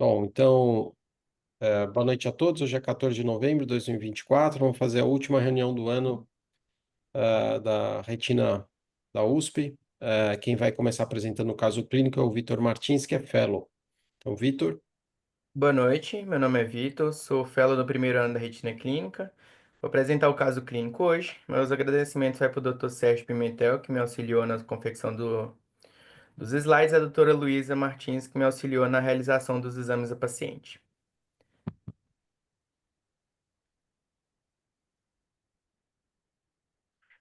Bom, então, boa noite a todos. Hoje é 14 de novembro de 2024. Vamos fazer a última reunião do ano, da retina da USP. Quem vai começar apresentando o caso clínico é o Vitor Martins, que é fellow. Então, Vitor, Boa noite, meu nome é Vitor, sou fellow do primeiro ano da Retina Clínica. Vou apresentar o caso clínico hoje. Meus agradecimentos vai para o Dr. Sérgio Pimentel, que me auxiliou na confecção dos slides, e a doutora Luísa Martins, que me auxiliou na realização dos exames do paciente.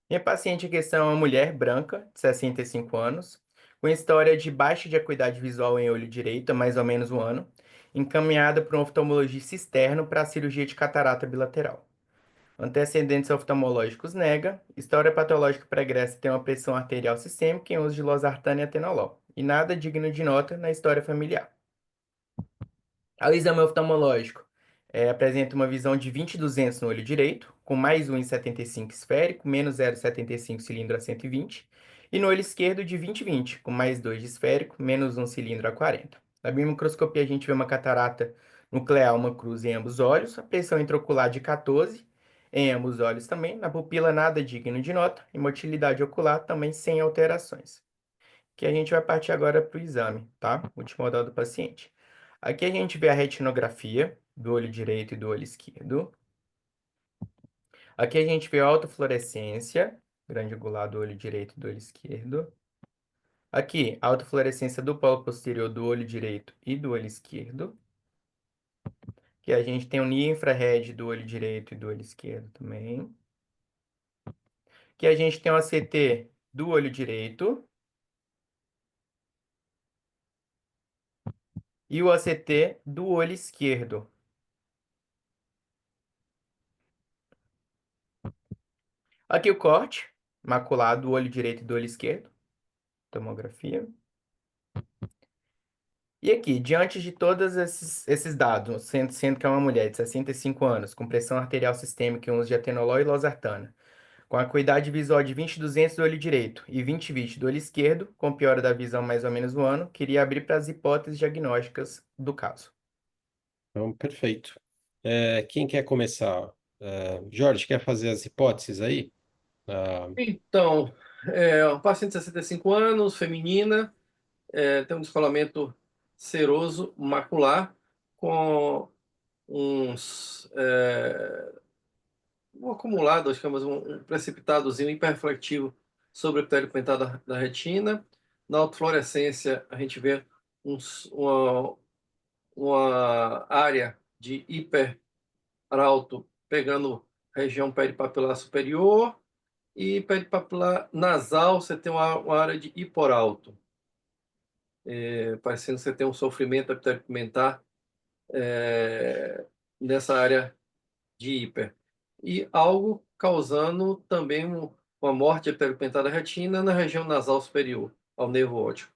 Minha paciente em questão é uma mulher branca, de 65 anos, com história de baixa de acuidade visual em olho direito há mais ou menos um ano, encaminhada por um oftalmologista externo para a cirurgia de catarata bilateral. Antecedentes oftalmológicos nega. História patológica pregressa tem uma pressão arterial sistêmica em uso de losartana e atenolol. E nada digno de nota na história familiar. Ao exame oftalmológico, apresenta uma visão de 20/200 no olho direito, com mais 1,75 esférico, menos 0,75 cilindro a 120, e no olho esquerdo de 20/20, com mais 2 de esférico, menos 1 cilindro a 40. Na biomicroscopia a gente vê uma catarata nuclear, uma cruz em ambos os olhos, a pressão intraocular de 14, em ambos os olhos também, na pupila nada digno de nota, e motilidade ocular também sem alterações. Que a gente vai partir agora para o exame, tá? Multimodal do paciente. Aqui a gente vê a retinografia do olho direito e do olho esquerdo. Aqui a gente vê a autofluorescência, grande angular do olho direito e do olho esquerdo. Aqui, a autofluorescência do polo posterior do olho direito e do olho esquerdo. Aqui a gente tem o NIA infrared do olho direito e do olho esquerdo também. Aqui a gente tem o ACT do olho direito e o ACT do olho esquerdo. Aqui o corte macular do olho direito e do olho esquerdo, tomografia. E aqui, diante de todos esses dados, sendo que é uma mulher de 65 anos, com pressão arterial sistêmica em uso de atenolol e losartana, com acuidade visual de 20/200 do olho direito e 20/20 do olho esquerdo, com piora da visão mais ou menos um ano, queria abrir para as hipóteses diagnósticas do caso. então, perfeito. Quem quer começar? Jorge, quer fazer as hipóteses aí? Ah, Então, um paciente de 65 anos, feminina, tem um descolamento seroso macular com um acumulado, acho que é mais um precipitadozinho hiperreflectivo sobre o epitélio pigmentado da retina. Na autofluorescência, a gente vê uns, uma área de hiperalto pegando região peripapilar superior e peripapilar nasal, você tem uma área de hiporalto, parecendo que você tem um sofrimento epitelicumentar nessa área de hiper. E algo causando também uma morte epitelicumentar da retina na região nasal superior, ao nervo óptico.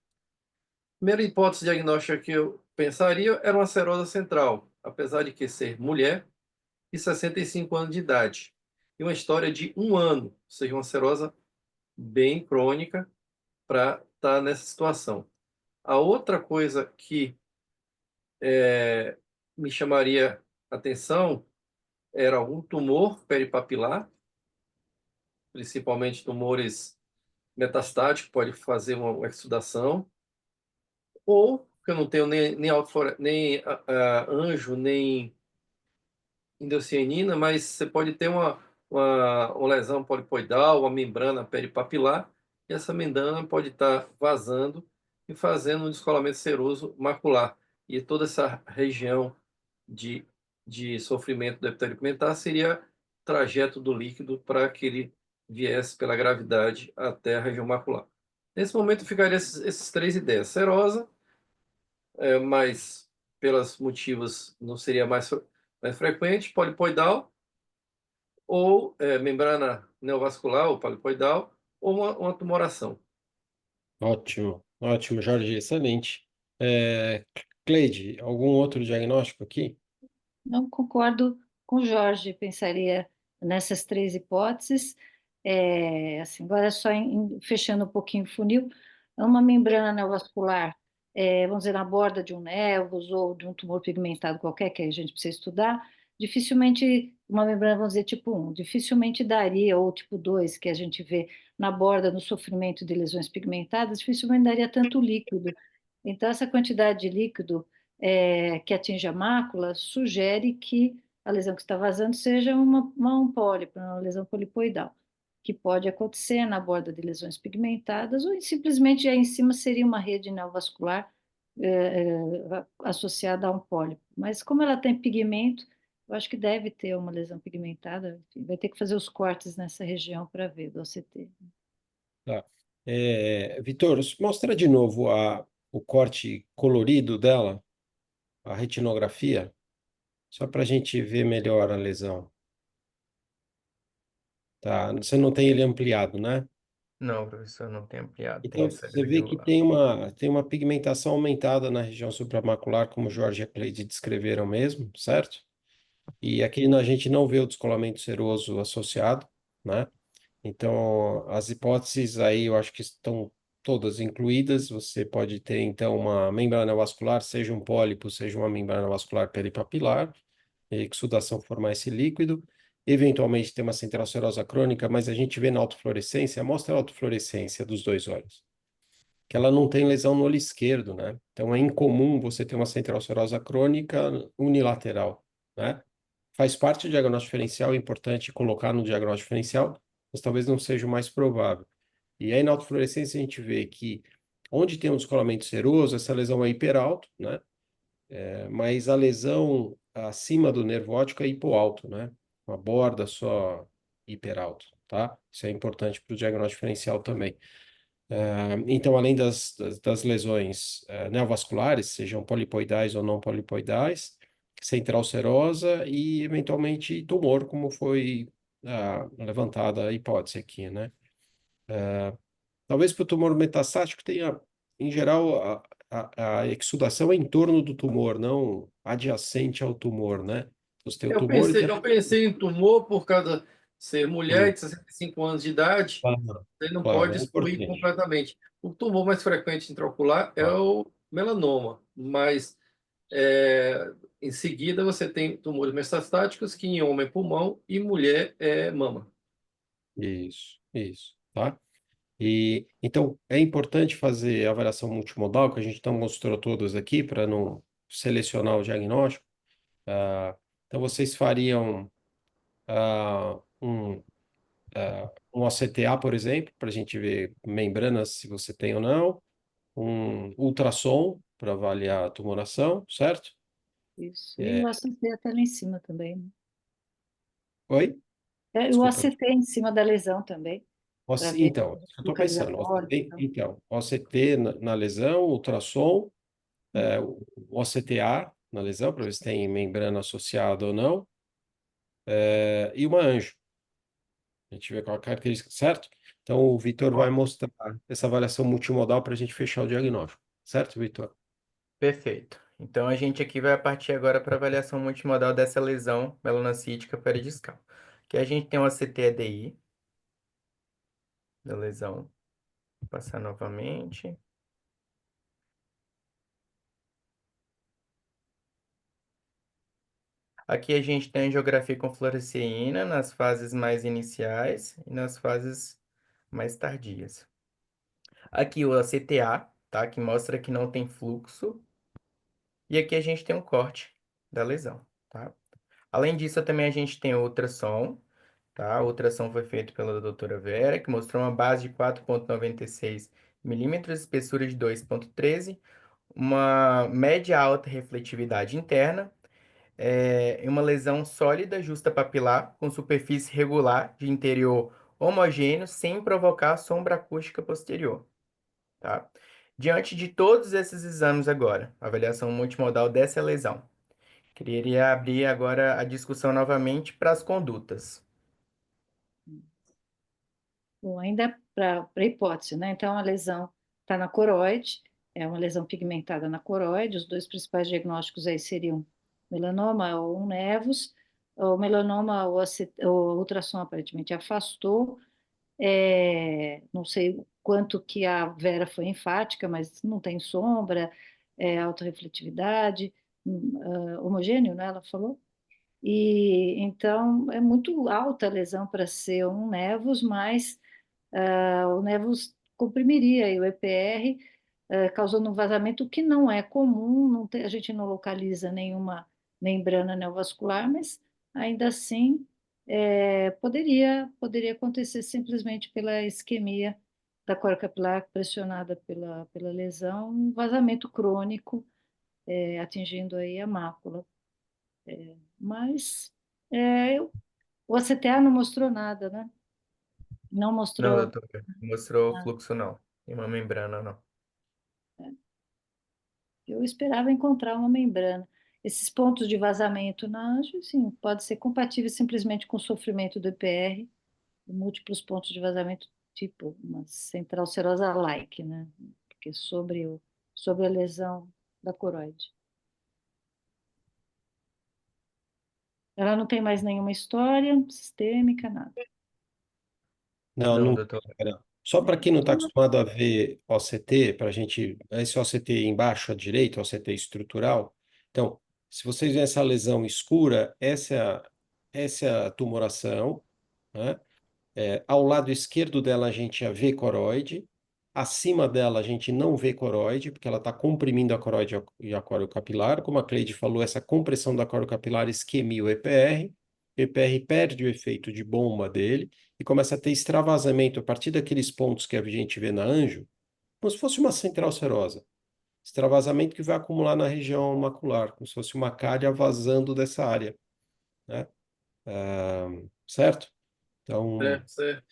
Primeira hipótese diagnóstica que eu pensaria era uma serosa central, apesar de que ser mulher e 65 anos de idade. E uma história de um ano, ou seja, uma serosa bem crônica para estar nessa situação. A outra coisa que me chamaria atenção era algum tumor peripapilar, principalmente tumores metastáticos, pode fazer uma exudação, ou que eu não tenho nem anjo, nem endocianina, mas você pode ter uma lesão polipoidal, uma membrana peripapilar, e essa membrana pode estar vazando e fazendo um descolamento seroso macular. E toda essa região de, de sofrimento do epitélio pigmentar seria trajeto do líquido para que ele viesse pela gravidade até a região macular. Nesse momento ficaria esses três ideias. Serosa, mas pelos motivos não seria mais frequente, polipoidal, ou membrana neovascular ou polipoidal, ou uma tumoração. ótimo, ótimo, Jorge, excelente. É, Cleide, algum outro diagnóstico aqui? Não concordo com o Jorge, pensaria nessas três hipóteses. Assim, agora só fechando um pouquinho o funil, é uma membrana neovascular vamos dizer, na borda de um névus ou de um tumor pigmentado qualquer que a gente precisa estudar, dificilmente, uma membrana, vamos dizer, tipo 1, dificilmente daria, ou tipo 2, que a gente vê na borda no sofrimento de lesões pigmentadas, dificilmente daria tanto líquido. Então, essa quantidade de líquido que atinge a mácula sugere que a lesão que está vazando seja um pólipo, uma lesão polipoidal, que pode acontecer na borda de lesões pigmentadas ou simplesmente aí em cima seria uma rede neovascular associada a um pólipo. Mas como ela tem pigmento, eu acho que deve ter uma lesão pigmentada. Enfim, vai ter que fazer os cortes nessa região para ver do OCT. Tá. Vitor, mostra de novo o corte colorido dela, a retinografia, só para a gente ver melhor a lesão. Tá? Você não tem ele ampliado, né? Não, professor, não tem ampliado, tem Então, essa você vê que irregular. tem uma pigmentação aumentada na região supramacular, como o Jorge e a Cleide descreveram mesmo, certo? E aqui a gente não vê o descolamento seroso associado, né? Então, as hipóteses aí eu acho que estão todas incluídas. Você pode ter, então, uma membrana vascular, seja um pólipo, seja uma membrana vascular peripapilar, e que exudação formar esse líquido. Eventualmente tem uma central serosa crônica, mas a gente vê na autofluorescência, mostra a autofluorescência dos dois olhos, que ela não tem lesão no olho esquerdo, né? Então é incomum você ter uma central serosa crônica unilateral, né? Faz parte do diagnóstico diferencial, é importante colocar no diagnóstico diferencial, mas talvez não seja o mais provável. E aí na autofluorescência a gente vê que onde tem um descolamento seroso, essa lesão é hiperalto, né? Mas a lesão acima do nervo óptico é hipoalto, né? Uma borda só hiperalto, tá? Isso é importante para o diagnóstico diferencial também. Então, além das lesões neovasculares, sejam polipoidais ou não polipoidais, central serosa e, eventualmente, tumor, como foi levantada a hipótese aqui, né? Talvez para o tumor metastático tenha, em geral, a exudação é em torno do tumor, não adjacente ao tumor, né? Você tem o Eu tumor e pensei, tem... eu pensei em tumor por causa de ser mulher Hum, de 65 anos de idade, claro, você não claro, pode é excluir importante. completamente. O tumor mais frequente intraocular é Claro. o melanoma, mas em seguida você tem tumores metastáticos que em homem é pulmão e mulher é mama. Isso, tá? E então é importante fazer a avaliação multimodal, que a gente não mostrou todas aqui para não selecionar o diagnóstico. Então vocês fariam um ACTA, por exemplo, para a gente ver membranas se você tem ou não, um ultrassom para avaliar a tumoração, certo? Isso. E o É, ACT até lá em cima também, né? oi? O Desculpa. ACT em cima da lesão também, para ver Então, isso que eu estou pensando. localizatório. Então, OCT na lesão, ultrassom, o OCTA na lesão, para ver se tem membrana associada ou não, e uma anjo. A gente vê qual a característica, certo? Então, o Vitor vai Ótimo. mostrar essa avaliação multimodal para a gente fechar o diagnóstico. Certo, Vitor? Perfeito. Então a gente aqui vai partir agora para a avaliação multimodal dessa lesão melanocítica peridiscal. Que a gente tem uma CT-EDI da lesão. Vou passar novamente. Aqui a gente tem angiografia com fluoresceína nas fases mais iniciais e nas fases mais tardias. Aqui o CTA, tá? Que mostra que não tem fluxo. E aqui a gente tem um corte da lesão, tá? Além disso, também a gente tem o ultrassom, tá? O ultrassom foi feito pela doutora Vera, que mostrou uma base de 4,96 milímetros, espessura de 2,13, uma média alta refletividade interna, e uma lesão sólida justa papilar, com superfície regular de interior homogêneo, sem provocar sombra acústica posterior, tá? Diante de todos esses exames agora, avaliação multimodal dessa lesão, queria abrir agora a discussão novamente para as condutas. Bom, ainda para a hipótese, né? Então, a lesão está na coroide, é uma lesão pigmentada na coroide. Os dois principais diagnósticos aí seriam melanoma ou um nevus. O melanoma, o ultrassom aparentemente afastou. Não sei quanto que a Vera foi enfática, mas não tem sombra, é alta refletividade, homogêneo, né? Ela falou. E então é muito alta a lesão para ser um nevus, mas o nevus comprimiria aí o EPR, causando um vazamento que não é comum, a gente não localiza nenhuma membrana neovascular, mas ainda assim poderia acontecer simplesmente pela isquemia da córrea capilar pressionada pela lesão, um vazamento crônico, atingindo aí a mácula. Mas o ACTA não mostrou nada, né? Não Não, mostrou. doutor, não mostrou fluxo não, em uma membrana não. Eu esperava encontrar uma membrana. Esses pontos de vazamento na anjo, sim, pode ser compatível simplesmente com o sofrimento do EPR, múltiplos pontos de vazamento, tipo uma central serosa-like, né? Porque sobre a lesão da coroide. Ela não tem mais nenhuma história sistêmica, nada. Não, Não, não. doutor. Só para quem não está Então, acostumado a ver OCT, para a gente, esse OCT embaixo à direita, OCT estrutural. Então, se vocês verem essa lesão escura, essa é a tumoração, né? Ao lado esquerdo dela a gente já vê coroide, acima dela a gente não vê coroide, porque ela está comprimindo a coroide e a capilar. Como a Cleide falou, essa compressão da capilar isquemia o EPR, o EPR perde o efeito de bomba dele e começa a ter extravasamento a partir daqueles pontos que a gente vê na anjo, como se fosse uma central serosa. Extravasamento que vai acumular na região macular, como se fosse uma calha vazando dessa área, né? Certo? Então, Certo, certo.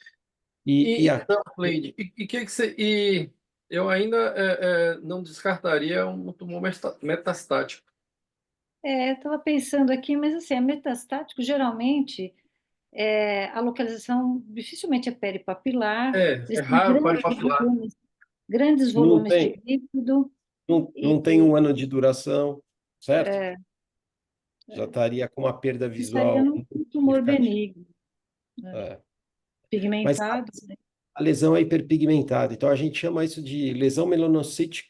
e a Não, Cleide, que você. E eu ainda não descartaria um tumor metastático. estava pensando aqui, mas assim, é metastático, geralmente a localização dificilmente é peripapilar, É eles têm raro polipapilar. grandes não volumes de tem, líquido não tem e um ano de duração, certo? é, Já estaria com uma perda estaria visual num tumor significativa. benigno, né? É. Mas Pigmentado, né? a lesão é hiperpigmentada, então a gente chama isso de lesão melanocítica,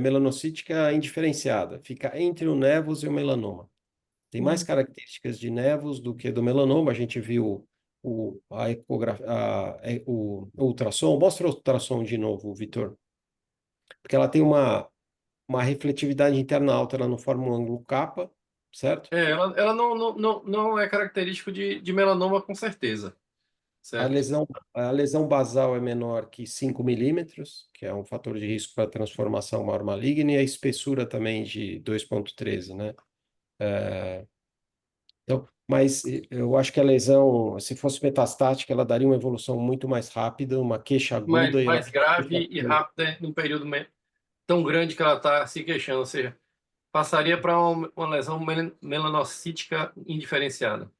melanocítica indiferenciada. Fica entre o nevus e o melanoma. Tem mais Hum. características de nevus do que do melanoma. A gente viu a ecografia, o ultrassom. Mostra o ultrassom de novo, Vitor. Porque ela tem uma refletividade interna alta, ela não forma um ângulo capa, certo? Ela não é característico de melanoma com certeza, A certo? lesão, a lesão basal é menor que 5 milímetros, que é um fator de risco para transformação maior maligna, e a espessura também de 2,13, né? Então, mas eu acho que a lesão, se fosse metastática, ela daria uma evolução muito mais rápida, uma queixa aguda e ela Mais grave e rápida num período tão grande que ela está se queixando, ou seja, passaria para uma lesão melanocítica indiferenciada.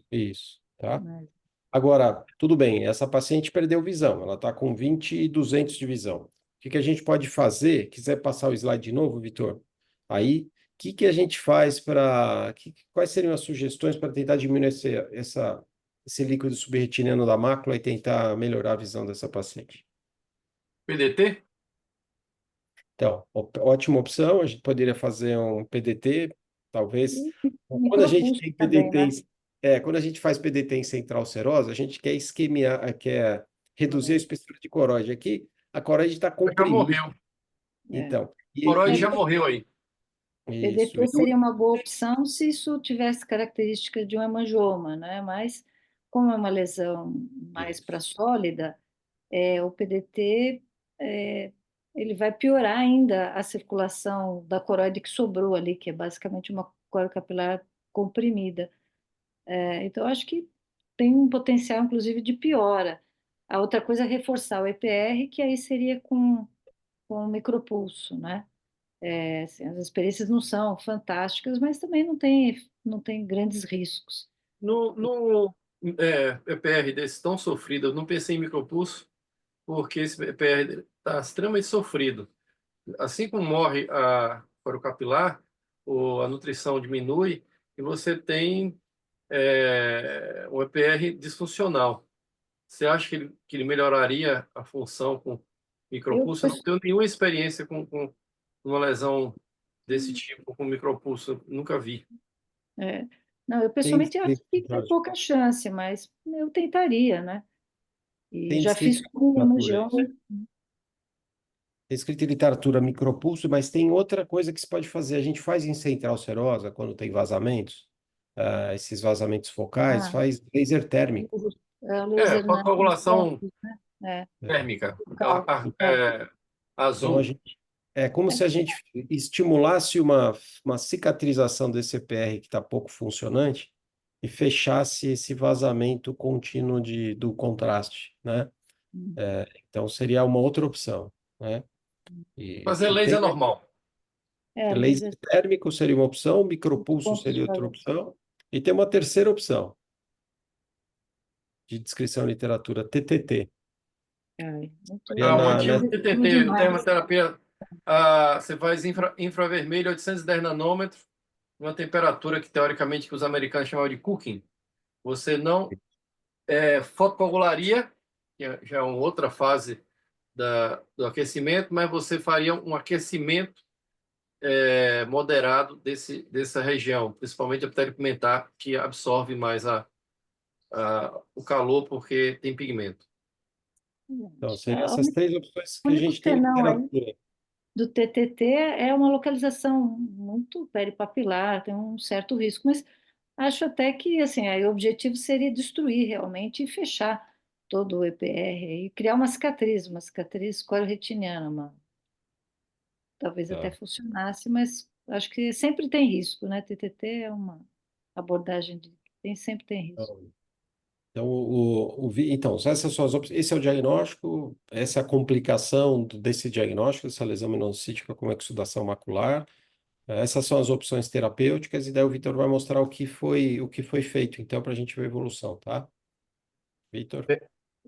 isso, tá? Mas, Agora, tudo bem, essa paciente perdeu visão, ela está com 20 e 200 de visão. O que que a gente pode fazer? Quiser passar o slide de novo, Vitor? Aí, o que que a gente faz para... Quais seriam as sugestões para tentar diminuir esse líquido subretiniano da mácula e tentar melhorar a visão dessa paciente? PDT? Então, ótima opção, a gente poderia fazer um PDT, talvez. e Quando a gente micropulso tem também, PDT, né? quando a gente faz PDT em central serosa, a gente quer isquemiar, quer reduzir a espessura de coroide. Aqui, a coroide está Já comprimida. morreu. Então, Coroide Mas já morreu aí. isso. PDT seria uma boa opção se isso tivesse característica de um hemangioma, né? Mas como é uma lesão mais para Isso. sólida, o PDT é, ele vai piorar ainda a circulação da coroide que sobrou ali, que é basicamente uma coroa capilar comprimida. Então, acho que tem um potencial, inclusive, de piora. A outra coisa é reforçar o EPR, que aí seria com o micropulso, né? Assim, as experiências não são fantásticas, mas também não tem grandes riscos. No EPR desse tão sofrido, eu não pensei em micropulso, porque esse EPR está extremamente sofrido. Assim como morre a forocapilar, a nutrição diminui e você tem o EPR disfuncional, Você acha que ele melhoraria a função com Eu, micropulso? Eu não tenho nenhuma experiência com uma lesão desse tipo, com micropulso. Eu nunca vi. é, não, eu Tem pessoalmente acho descrito, que tem Jorge, pouca chance, mas eu tentaria, né? E tem já descrito fiz em com literatura região. isso. Tem escrito em literatura micropulso, mas tem outra coisa que se pode fazer. A gente faz em central serosa, quando tem vazamentos, esses vazamentos focais, Ah, faz laser térmico. o É, laser não, fotocoagulação é, térmica, focal, focal. Então, azul. é como se a gente estimulasse uma cicatrização desse EPR que está pouco funcionante e fechasse esse vazamento contínuo do contraste, né? Então, seria uma outra opção, né? Fazer E laser tem normal. laser Laser térmico seria uma opção, micropulso pontos de seria outra vazamento. opção, e tem uma terceira opção de descrição em literatura, TTT. Ai, muito, Seria Onde o tudo TTT, o demais. termoterapia, você faz infravermelho 810 nanômetros, uma temperatura que teoricamente que os americanos chamavam de cooking. Você não fotocoagularia, que já é uma outra fase do aquecimento, mas você faria um aquecimento moderado dessa região, principalmente a pele pigmentar, que absorve mais o calor porque tem pigmento. Então, É, seriam essas três opções o que a único gente tem em senão aí literatura. do TTT é uma localização muito peripapilar, tem um certo risco, mas acho até que assim, aí o objetivo seria destruir realmente e fechar todo o EPR e criar uma cicatriz coreo-retiniana, talvez até Tá. funcionasse, mas acho que sempre tem risco, né? TTT é uma abordagem de sempre tem risco. Então, então, essas são as opções. Esse é o diagnóstico, essa é a complicação desse diagnóstico, dessa lesão meningocítica com exudação macular. Essas são as opções terapêuticas, e daí o Vitor vai mostrar o que foi feito, então, para a gente ver a evolução, tá? Vitor?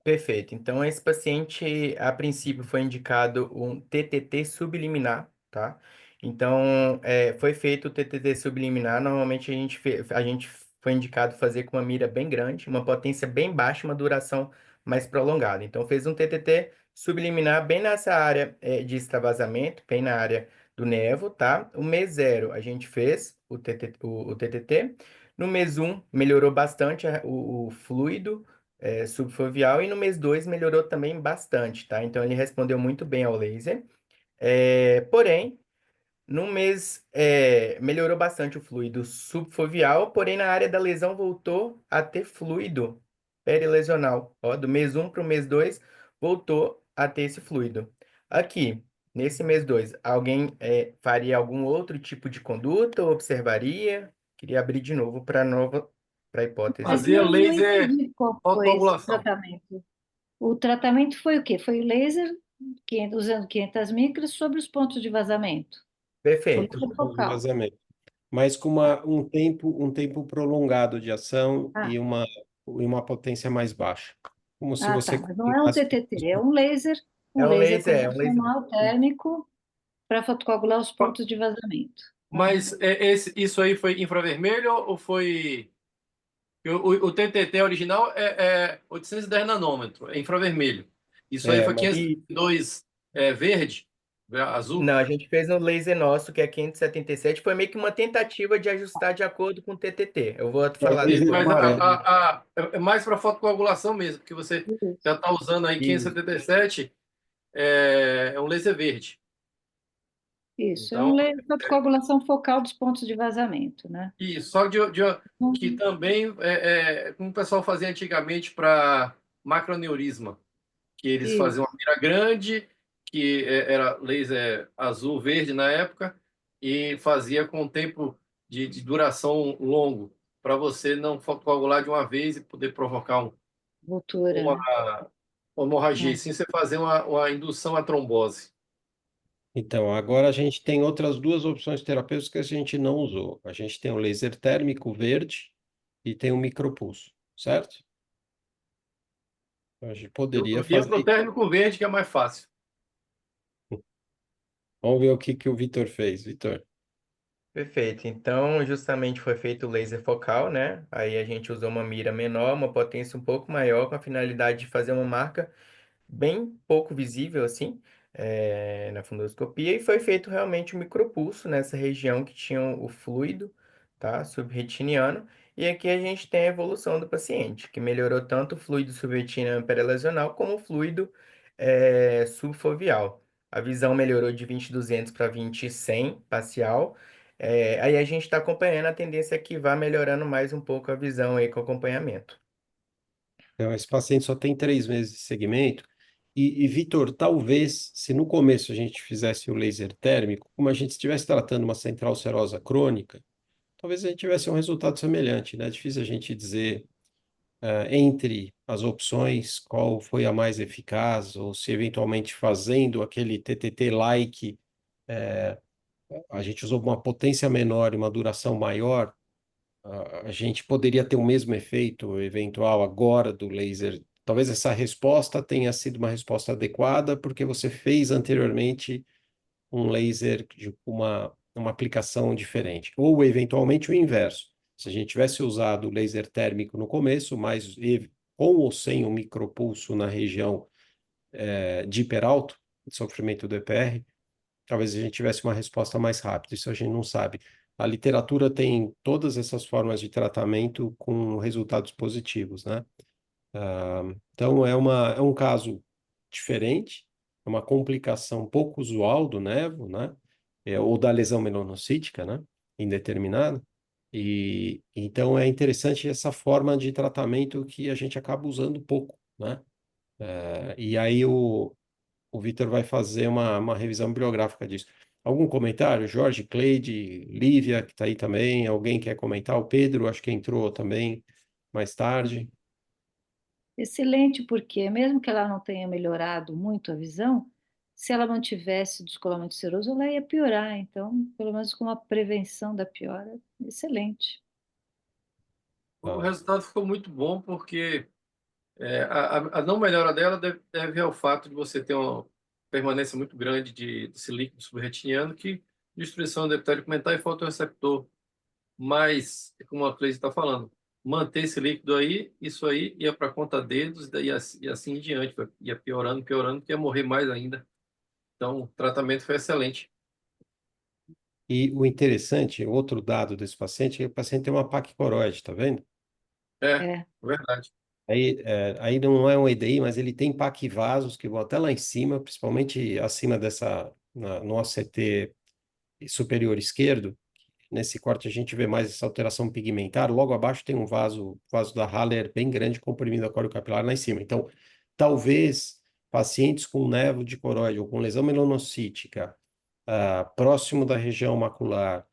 Perfeito. Então, esse paciente, a princípio, foi indicado um TTT subliminar, tá? Então, foi feito o TTT subliminar. Normalmente, a gente foi indicado fazer com uma mira bem grande, uma potência bem baixa, uma duração mais prolongada. Então, fez um TTT subliminar bem nessa área, de extravasamento, bem na área do nevo, tá? O mês 0, a gente fez o TTT. No mês 1, melhorou bastante o fluido subfoveal, e no mês 2 melhorou também bastante, tá? Então ele respondeu muito bem ao laser. Porém, no mês melhorou bastante o fluido subfoveal, porém na área da lesão voltou a ter fluido perilesional. Ó, do mês 1 para o mês 2 voltou a ter esse fluido. Aqui, nesse mês 2 alguém faria algum outro tipo de conduta ou observaria? Queria abrir de novo para a hipótese. Mas Fazia não laser entendi qual foi esse fotocoagulação. tratamento. O tratamento foi o quê? Foi o laser usando 500 micras sobre os pontos de vazamento. O Perfeito. laser focal. Vazamento. Mas com um tempo prolongado de ação Ah, e uma potência mais baixa. Como se tá. você Mas não é um combinasse. TTT, é um É um laser laser, é um laser. convencional térmico para fotocoagular os pontos de vazamento. Mas isso aí foi infravermelho ou foi. O TTT original é 810 nanômetros, é infravermelho. Isso aí foi Mas 502 verde, azul. Não, a gente fez no laser nosso, que é 577, foi meio que uma tentativa de ajustar de acordo com o TTT. Eu vou é o falar laser depois. Mas amarelo. é mais para fotocoagulação mesmo, porque você Isso. já está usando aí Isso. 577, é um laser verde. Isso, é um Então, laser fotocoagulação focal dos pontos de vazamento, né? isso, só que também, como o pessoal fazia antigamente para macroneurisma, que eles Isso. faziam uma mira grande, que era laser azul, verde na época, e fazia com tempo de duração longo, para você não coagular de uma vez e poder provocar Voltura, uma né? hemorragia. É. E sim você fazer uma indução à trombose. Então, agora a gente tem outras duas opções terapêuticas que a gente não usou. A gente tem o laser térmico verde e tem o micropulso, certo? Então, a gente poderia Eu ia para o fazer. térmico verde, que é mais fácil. Vamos ver o que o Vitor fez, Vitor. Perfeito. Então, justamente foi feito o laser focal, né? Aí a gente usou uma mira menor, uma potência um pouco maior, com a finalidade de fazer uma marca bem pouco visível assim, na fundoscopia, e foi feito realmente um micropulso nessa região que tinha o fluido, tá, subretiniano, e aqui a gente tem a evolução do paciente, que melhorou tanto o fluido subretiniano perlesional como o fluido subfoveal. A visão melhorou de 20/200 para 20/100 parcial. Aí a gente está acompanhando a tendência que vá melhorando mais um pouco a visão aí com acompanhamento. Então, esse paciente só tem 3 meses de segmento. E Vitor, talvez, se no começo a gente fizesse o laser térmico, como a gente estivesse tratando uma central serosa crônica, talvez a gente tivesse um resultado semelhante, né? É difícil a gente dizer, entre as opções qual foi a mais eficaz, ou se eventualmente fazendo aquele TTT-like, a gente usou uma potência menor e uma duração maior, a gente poderia ter o mesmo efeito eventual agora do laser. Talvez essa resposta tenha sido uma resposta adequada, porque você fez anteriormente um laser de uma aplicação diferente. Ou, eventualmente, o inverso. Se a gente tivesse usado o laser térmico no começo, mas com ou sem o micropulso na região de hiperalto, de sofrimento do EPR, talvez a gente tivesse uma resposta mais rápida. Isso a gente não sabe. A literatura tem todas essas formas de tratamento com resultados positivos, né? Então, é um caso diferente, é uma complicação pouco usual do nevo, né? Ou da lesão melanocítica, né? Indeterminada. E então é interessante essa forma de tratamento que a gente acaba usando pouco, né? E aí o Vitor vai fazer uma revisão bibliográfica disso. Algum comentário? Jorge, Cleide, Lívia, que está aí também. Alguém quer comentar? O Pedro, acho que entrou também mais tarde. Excelente, porque mesmo que ela não tenha melhorado muito a visão, se ela mantivesse o descolamento seroso, ela ia piorar. Então, pelo menos com uma prevenção da piora, excelente. O Tá. resultado ficou muito bom porque a não melhora dela deve ao fato de você ter uma permanência muito grande desse líquido subretiniano que destruição do epitélio pigmentar e fotorreceptor. Mas, como a Cleide está falando, manter esse líquido aí, isso aí ia para conta dedos e assim em diante. Ia piorando, piorando, que ia morrer mais ainda. Então, o tratamento foi excelente. E o interessante, outro dado desse paciente, é que o paciente tem uma paquicoroide, tá vendo? É, É, verdade. Aí não é um EDI, mas ele tem paquivasos que vão até lá em cima, principalmente acima no OCT superior esquerdo. Nesse corte a gente vê mais essa alteração pigmentar. Logo abaixo tem um vaso da Haller bem grande, comprimindo a córeo capilar lá em cima. Então, talvez pacientes com nevo de coroide ou com lesão melanocítica, próximo da região macular,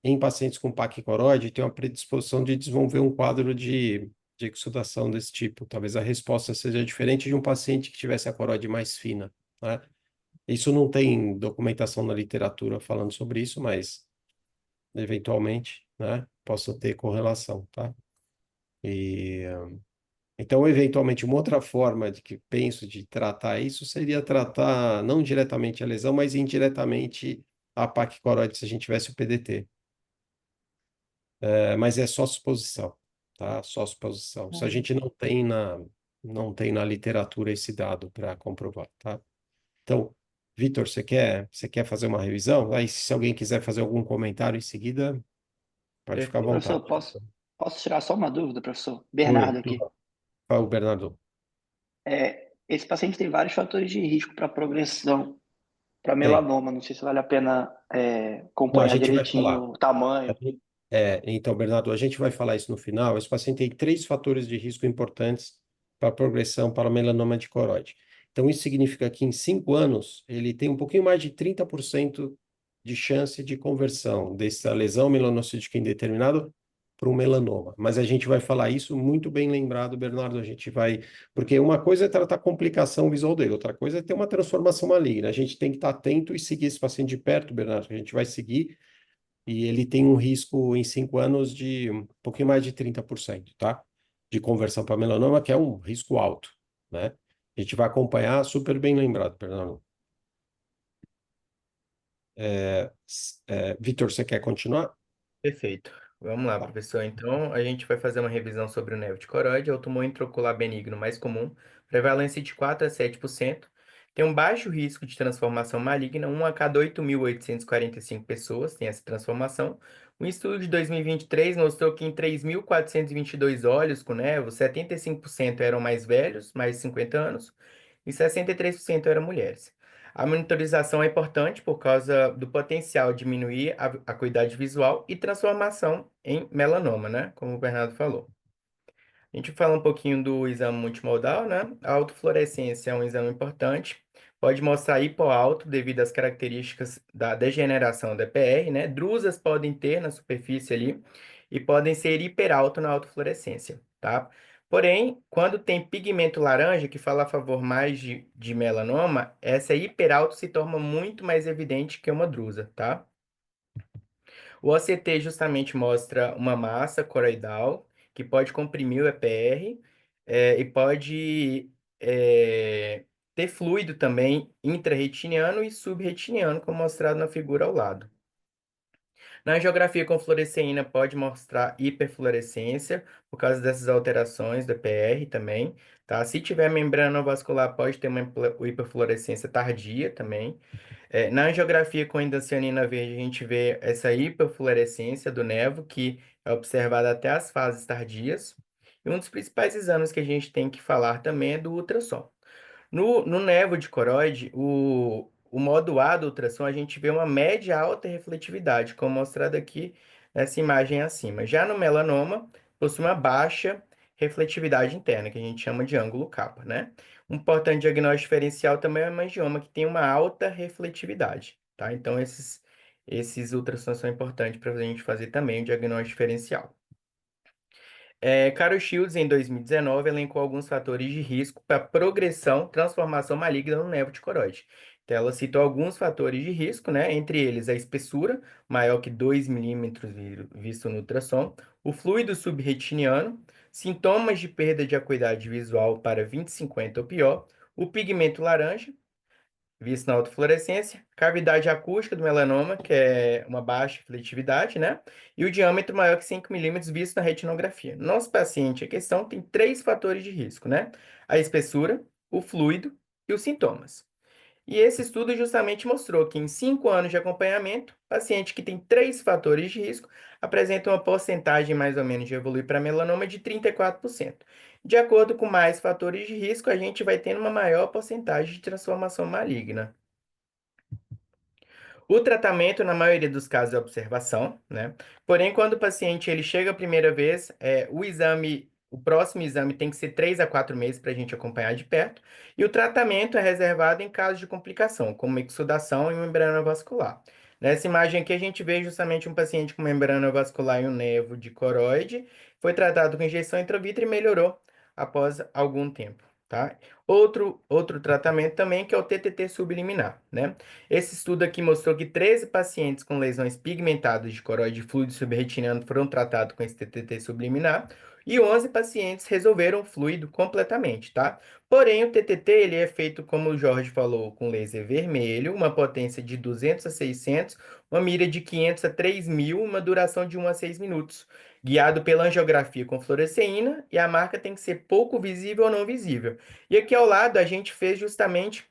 em pacientes com paquicoroide, tem uma predisposição de desenvolver um quadro de exudação desse tipo. Talvez a resposta seja diferente de um paciente que tivesse a coroide mais fina, né? Isso não tem documentação na literatura falando sobre isso, mas eventualmente, né, possa ter correlação, tá? E então, eventualmente, uma outra forma de que penso de tratar isso seria tratar não diretamente a lesão, mas indiretamente a paquicoroide se a gente tivesse o PDT. Mas é só suposição, tá? Só suposição. Se a é. gente não tem na literatura esse dado para comprovar, tá? Então, Vitor, você quer fazer uma revisão? Aí, se alguém quiser fazer algum comentário em seguida, pode ficar à Perfeito. Professor, vontade. posso tirar só uma dúvida, professor? Oi, Bernardo aqui. fala, Bernardo. Esse paciente tem vários fatores de risco para progressão, para Tem. melanoma. Não sei se vale a pena Não, a acompanhar gente vai falar. direitinho o tamanho. Então, Bernardo, a gente vai falar isso no final. Esse paciente tem 3 fatores de risco importantes para a progressão para melanoma de coroide. Então, isso significa que em 5 anos, ele tem um pouquinho mais de 30% de chance de conversão dessa lesão melanocítica indeterminada para um melanoma. Mas a gente vai falar isso muito bem lembrado, Bernardo. A gente vai. Porque uma coisa é tratar a complicação visual dele, outra coisa é ter uma transformação maligna. A gente tem que estar atento e seguir esse paciente de perto, Bernardo, que a gente vai seguir e ele tem um risco em 5 anos de um pouquinho mais de 30%, tá? De conversão para melanoma, que é um risco alto, né? A gente vai acompanhar, super bem lembrado, Fernando. Vitor, você quer continuar? Perfeito. Vamos lá, Tá. professor. Então, a gente vai fazer uma revisão sobre o nevo de coroide. É o tumor intraocular benigno mais comum, prevalência de 4 a 7%. Tem um baixo risco de transformação maligna, 1 a cada 8.845 pessoas tem essa transformação. Um estudo de 2023 mostrou que em 3.422 olhos com nevo, 75% eram mais velhos, mais de 50 anos, e 63% eram mulheres. A monitorização é importante por causa do potencial de diminuir a acuidade visual e transformação em melanoma, né? Como o Bernardo falou. A gente fala um pouquinho do exame multimodal, né? A autofluorescência é um exame importante, pode mostrar hipoalto devido às características da degeneração da EPR, né? Drusas podem ter na superfície ali e podem ser hiperalto na autofluorescência, tá? Porém, quando tem pigmento laranja, que fala a favor mais de melanoma, essa hiperalto se torna muito mais evidente que uma drusa, tá? O OCT justamente mostra uma massa coroidal que pode comprimir o EPR e pode ter fluido também intrarretiniano e subretiniano, como mostrado na figura ao lado. Na angiografia com fluoresceína pode mostrar hiperfluorescência por causa dessas alterações do EPR também, tá? Se tiver membrana vascular, pode ter uma hiperfluorescência tardia também. Na angiografia com indocianina verde, a gente vê essa hiperfluorescência do nevo, que é observada até as fases tardias. E um dos principais exames que a gente tem que falar também é do ultrassom. No nevo de coroide, o modo A do ultrassom, a gente vê uma média alta refletividade, como mostrado aqui nessa imagem acima. Já no melanoma, possui uma baixa refletividade interna, que a gente chama de ângulo capa, né? Um importante diagnóstico diferencial também é o hemangioma, que tem uma alta refletividade, tá? Então, esses ultrassons são importantes para a gente fazer também o diagnóstico diferencial. Carol Shields, em 2019, elencou alguns fatores de risco para progressão, transformação maligna no nevo de coroide. Então, ela citou alguns fatores de risco, né? Entre eles a espessura, maior que 2 milímetros visto no ultrassom, o fluido subretiniano, sintomas de perda de acuidade visual para 20/50 ou pior, o pigmento laranja, visto na autofluorescência, cavidade acústica do melanoma, que é uma baixa seletividade, né? E o diâmetro maior que 5 milímetros visto na retinografia. Nosso paciente, a questão, tem três fatores de risco, né? A espessura, o fluido e os sintomas. E esse estudo justamente mostrou que em 5 anos de acompanhamento, paciente que tem três fatores de risco apresenta uma porcentagem mais ou menos de evoluir para melanoma de 34%. De acordo com mais fatores de risco, a gente vai tendo uma maior porcentagem de transformação maligna. O tratamento, na maioria dos casos, é observação, né? Porém, quando o paciente ele chega a primeira vez, o próximo exame tem que ser 3 a 4 meses para a gente acompanhar de perto. E o tratamento é reservado em casos de complicação, como exsudação e membrana vascular. Nessa imagem aqui, a gente vê justamente um paciente com membrana vascular e um nevo de coroide. Foi tratado com injeção intravítrea e melhorou após algum tempo, tá? Outro tratamento também que é o TTT subliminar, né? Esse estudo aqui mostrou que 13 pacientes com lesões pigmentadas de coroide fluido subretiniano foram tratados com esse TTT subliminar e 11 pacientes resolveram o fluido completamente, tá? Porém, o TTT ele é feito, como o Jorge falou, com laser vermelho, uma potência de 200 a 600, uma mira de 500 a 3.000, uma duração de 1 a 6 minutos, guiado pela angiografia com fluoresceína e a marca tem que ser pouco visível ou não visível. E aqui ao lado a gente fez justamente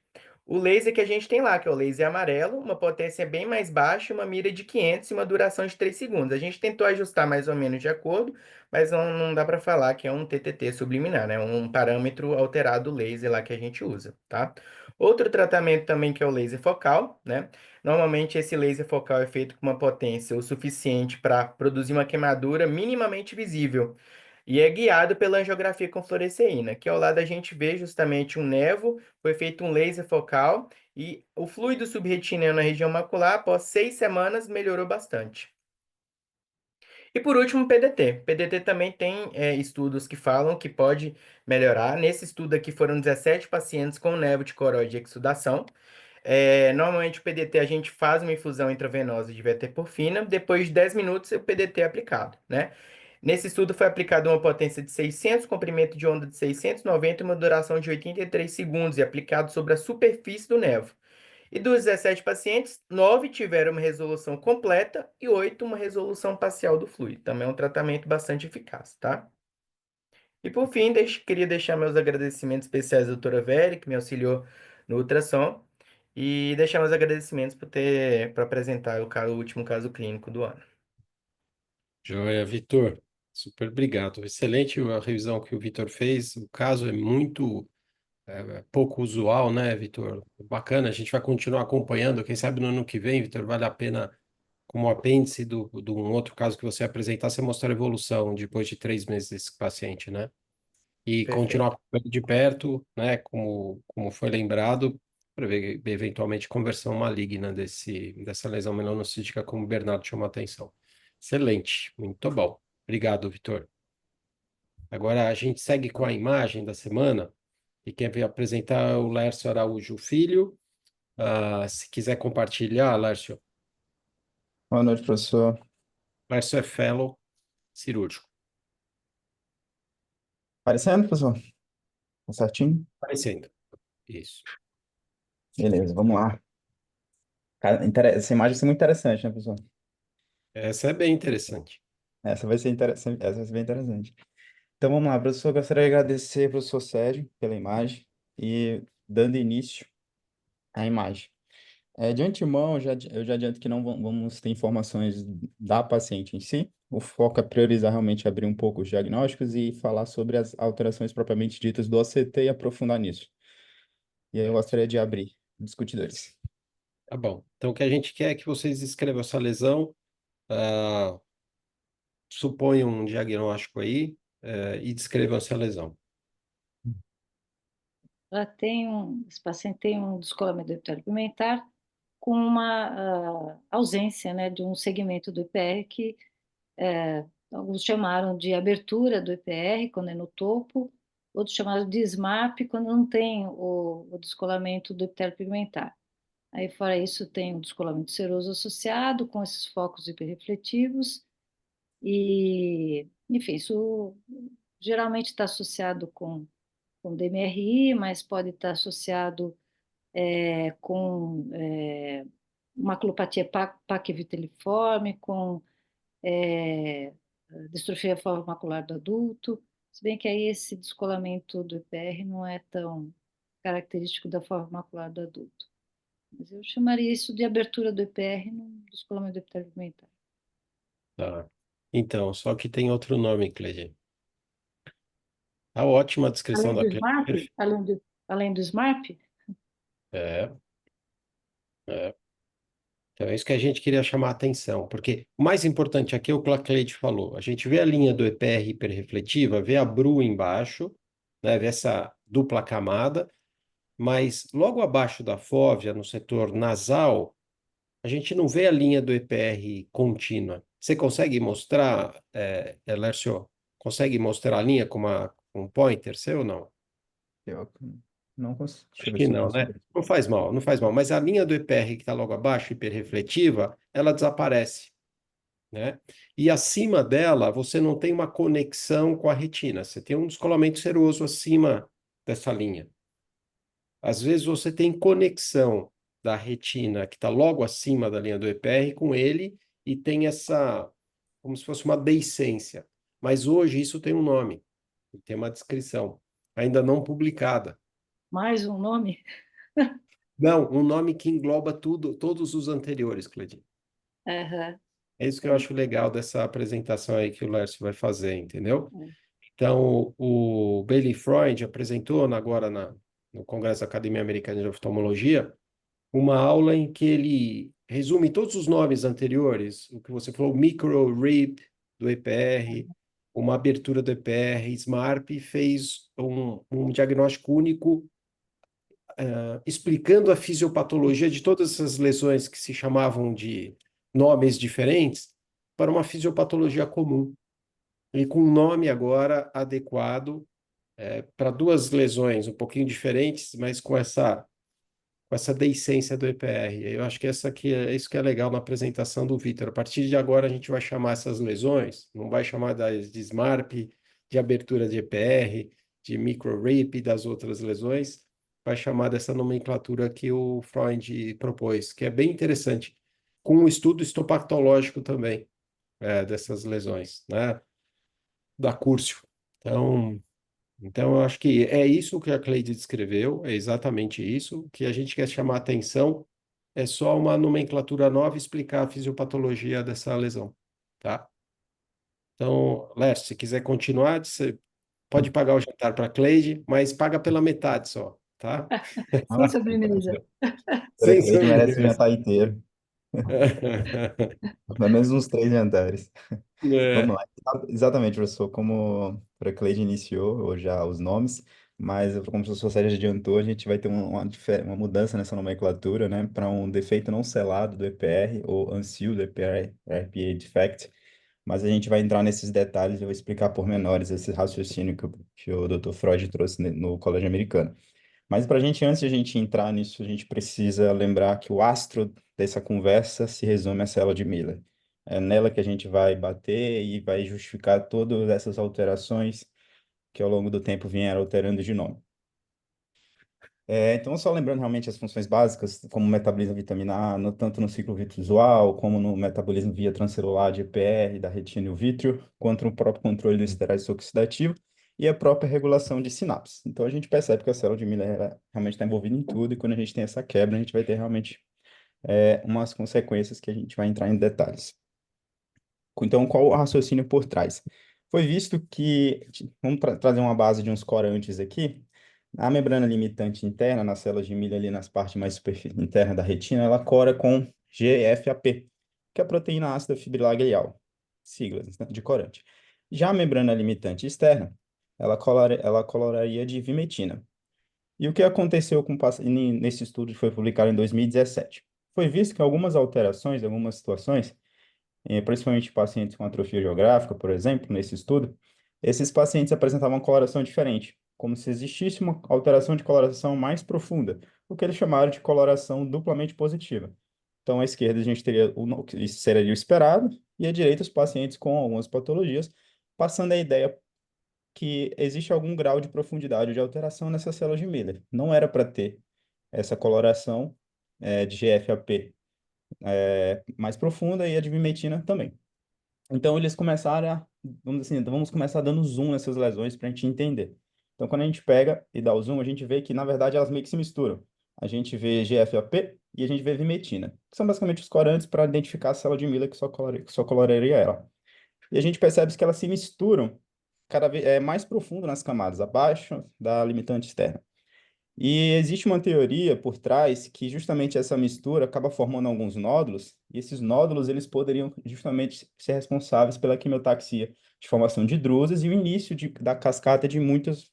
o laser que a gente tem lá, que é o laser amarelo, uma potência bem mais baixa, uma mira de 500 e uma duração de 3 segundos. A gente tentou ajustar mais ou menos de acordo, mas não dá para falar que é um TTT subliminar, né? Um parâmetro alterado do laser lá que a gente usa, tá? Outro tratamento também que é o laser focal, né? Normalmente esse laser focal é feito com uma potência o suficiente para produzir uma queimadura minimamente visível. E é guiado pela angiografia com fluoresceína, que ao lado a gente vê justamente um nevo, foi feito um laser focal e o fluido subretiniano na região macular, após 6 semanas, melhorou bastante. E por último, o PDT. PDT também tem estudos que falam que pode melhorar. Nesse estudo aqui foram 17 pacientes com nevo de coroide e exsudação. Normalmente o PDT a gente faz uma infusão intravenosa de VT-porfina, depois de 10 minutos o PDT é aplicado, né? Nesse estudo foi aplicado uma potência de 600, comprimento de onda de 690 e uma duração de 83 segundos e aplicado sobre a superfície do nevo. E dos 17 pacientes, 9 tiveram uma resolução completa e 8 uma resolução parcial do fluido. Também é um tratamento bastante eficaz, tá? E por fim, queria deixar meus agradecimentos especiais à doutora Vera, que me auxiliou no ultrassom, e deixar meus agradecimentos para apresentar o último caso clínico do ano. Joia, Vitor. Super obrigado. Excelente a revisão que o Vitor fez. O caso é muito pouco usual, né, Vitor? Bacana, a gente vai continuar acompanhando. Quem sabe no ano que vem, Vitor, vale a pena, como apêndice do um outro caso que você apresentar, você mostrar a evolução depois de 3 meses desse paciente, né? E Perfeito. continuar acompanhando de perto, né, como foi lembrado, para ver eventualmente conversão maligna dessa lesão melanocítica, como o Bernardo chamou a atenção. Excelente, muito bom. Obrigado, Vitor. Agora a gente segue com a imagem da semana, e quem vai apresentar é o Lércio Araújo Filho. Se quiser compartilhar, Lércio. Boa noite, professor. Lércio é fellow cirúrgico. Aparecendo, professor? Tá certinho? Aparecendo. Isso. Beleza, vamos lá. Cara, essa imagem vai ser muito interessante, né, professor? Essa é bem interessante. Essa vai ser interessante, essa vai ser bem interessante. Então vamos lá, professor. Eu gostaria de agradecer ao professor Sérgio pela imagem e dando início à imagem. De antemão, eu já adianto que não vamos ter informações da paciente em si. O foco é priorizar realmente abrir um pouco os diagnósticos e falar sobre as alterações propriamente ditas do OCT e aprofundar nisso. E aí eu gostaria de abrir discutidores. Tá bom. Então, o que a gente quer é que vocês escrevam essa lesão, ah, suponham um diagnóstico aí, e descrevam essa lesão. Esse paciente tem um descolamento do epitélio pigmentar com uma ausência, né, de um segmento do IPR que alguns chamaram de abertura do IPR, quando é no topo, outros chamaram de SMAP, quando não tem o descolamento do epitélio pigmentar. Aí, fora isso, tem o descolamento seroso associado com esses focos hiperrefletivos e, enfim, isso geralmente está associado com DMRI, mas pode estar associado com maculopatia paquiviteliforme, com distrofia macular do adulto, se bem que aí esse descolamento do IPR não é tão característico da forma macular do adulto. Mas eu chamaria isso de abertura do IPR no descolamento do epitélio pigmentar. Tá. Então, só que tem outro nome, Cleide. A ótima descrição Além da do Cleide. SMARP, além do SMARP, É, é. Então, é isso que a gente queria chamar a atenção, porque o mais importante aqui é o que a Cleide falou. A gente vê a linha do EPR hiperrefletiva, vê a BRU embaixo, né, vê essa dupla camada, mas logo abaixo da fóvea, no setor nasal, a gente não vê a linha do EPR contínua. Você consegue mostrar, Lércio, consegue mostrar a linha com um pointer seu ou não? Eu não consigo. Deixa eu Acho ver que se eu não, né? consigo. Não faz mal, não faz mal. Mas a linha do EPR que está logo abaixo, hiperrefletiva, ela desaparece, né? E acima dela, você não tem uma conexão com a retina. Você tem um descolamento seroso acima dessa linha. Às vezes você tem conexão da retina que está logo acima da linha do EPR com ele e tem essa, como se fosse uma deiscência. Mas hoje isso tem um nome, tem uma descrição, ainda não publicada. mais um nome. Não, um nome que engloba tudo, todos os anteriores, Cleitinho. Aham, É isso que eu acho legal dessa apresentação aí que o Lércio vai fazer, entendeu? é. Então, o Bailey Freund apresentou agora no Congresso da Academia Americana de Oftalmologia uma aula em que ele resume todos os nomes anteriores, o que você falou, micro-RIP do EPR, uma abertura do EPR, SMARP, fez um diagnóstico único, explicando a fisiopatologia de todas essas lesões que se chamavam de nomes diferentes para uma fisiopatologia comum, e com um nome agora adequado para duas lesões um pouquinho diferentes, mas com essa deiscência do EPR. Eu acho que essa aqui isso que é legal na apresentação do Vitor. A partir de agora a gente vai chamar essas lesões, não vai chamar de SMARP, de abertura de EPR, de micro-RIP e das outras lesões, vai chamar dessa nomenclatura que o Freud propôs, que é bem interessante, com um estudo histopatológico também, dessas lesões, né, da Curcio. Então, eu acho que é isso que a Cleide descreveu, é exatamente isso. O que a gente quer chamar a atenção é só uma nomenclatura nova explicar a fisiopatologia dessa lesão, tá? Então, Léo, se quiser continuar, você pode pagar o jantar para a Cleide, mas paga pela metade só, tá? Sem sobremesa. A Sem Cleide merece o sobremesa. jantar inteiro, pelo menos uns 3 jantares. Vamos É, lá. Exatamente, professor, como a Cleide iniciou, ou já os nomes, mas como o professor Sérgio adiantou, a gente vai ter uma mudança nessa nomenclatura, né, para um defeito não selado do EPR, ou unsealed EPR, RPA defect, mas a gente vai entrar nesses detalhes e eu vou explicar pormenores esse raciocínio que o Dr. Freud trouxe no Colégio Americano. Mas para a gente, antes de a gente entrar nisso, a gente precisa lembrar que o astro dessa conversa se resume à célula de Miller. É nela que a gente vai bater e vai justificar todas essas alterações que ao longo do tempo vieram alterando de nome. Então, só lembrando realmente as funções básicas, como o metabolismo de vitamina A, tanto no ciclo visual, como no metabolismo via transcelular de EPR, da retina e o vítreo, quanto no próprio controle do esterase oxidativo e a própria regulação de sinapses. Então, a gente percebe que a célula de Miller realmente está envolvida em tudo, e quando a gente tem essa quebra, a gente vai ter realmente umas consequências que a gente vai entrar em detalhes. Então, qual o raciocínio por trás? Foi visto que, vamos trazer uma base de uns corantes aqui, a membrana limitante interna, nas células de milho ali nas partes mais internas da retina, ela cora com GFAP, que é a proteína ácida fibrilar glial, siglas, né, de corante. Já a membrana limitante externa, ela coloraria de vimetina. E o que aconteceu nesse estudo que foi publicado em 2017? Foi visto que algumas alterações, algumas situações, principalmente pacientes com atrofia geográfica, por exemplo, nesse estudo, esses pacientes apresentavam uma coloração diferente, como se existisse uma alteração de coloração mais profunda, o que eles chamaram de coloração duplamente positiva. Então, à esquerda a gente teria o que seria o esperado, e à direita os pacientes com algumas patologias, passando a ideia que existe algum grau de profundidade de alteração nessas células de Miller. Não era para ter essa coloração de GFAP mais profunda e a de vimentina também. Então, eles começaram vamos dizer assim, então vamos começar dando zoom nessas lesões para a gente entender. Então, quando a gente pega e dá o zoom, a gente vê que, na verdade, elas meio que se misturam. A gente vê GFAP e a gente vê vimentina, que são basicamente os corantes para identificar a célula de Miller que só coloraria ela. E a gente percebe que elas se misturam cada vez mais profundo nas camadas, abaixo da limitante externa. E existe uma teoria por trás que justamente essa mistura acaba formando alguns nódulos, e esses nódulos eles poderiam justamente ser responsáveis pela quimiotaxia de formação de drusas e o início da cascata de muitas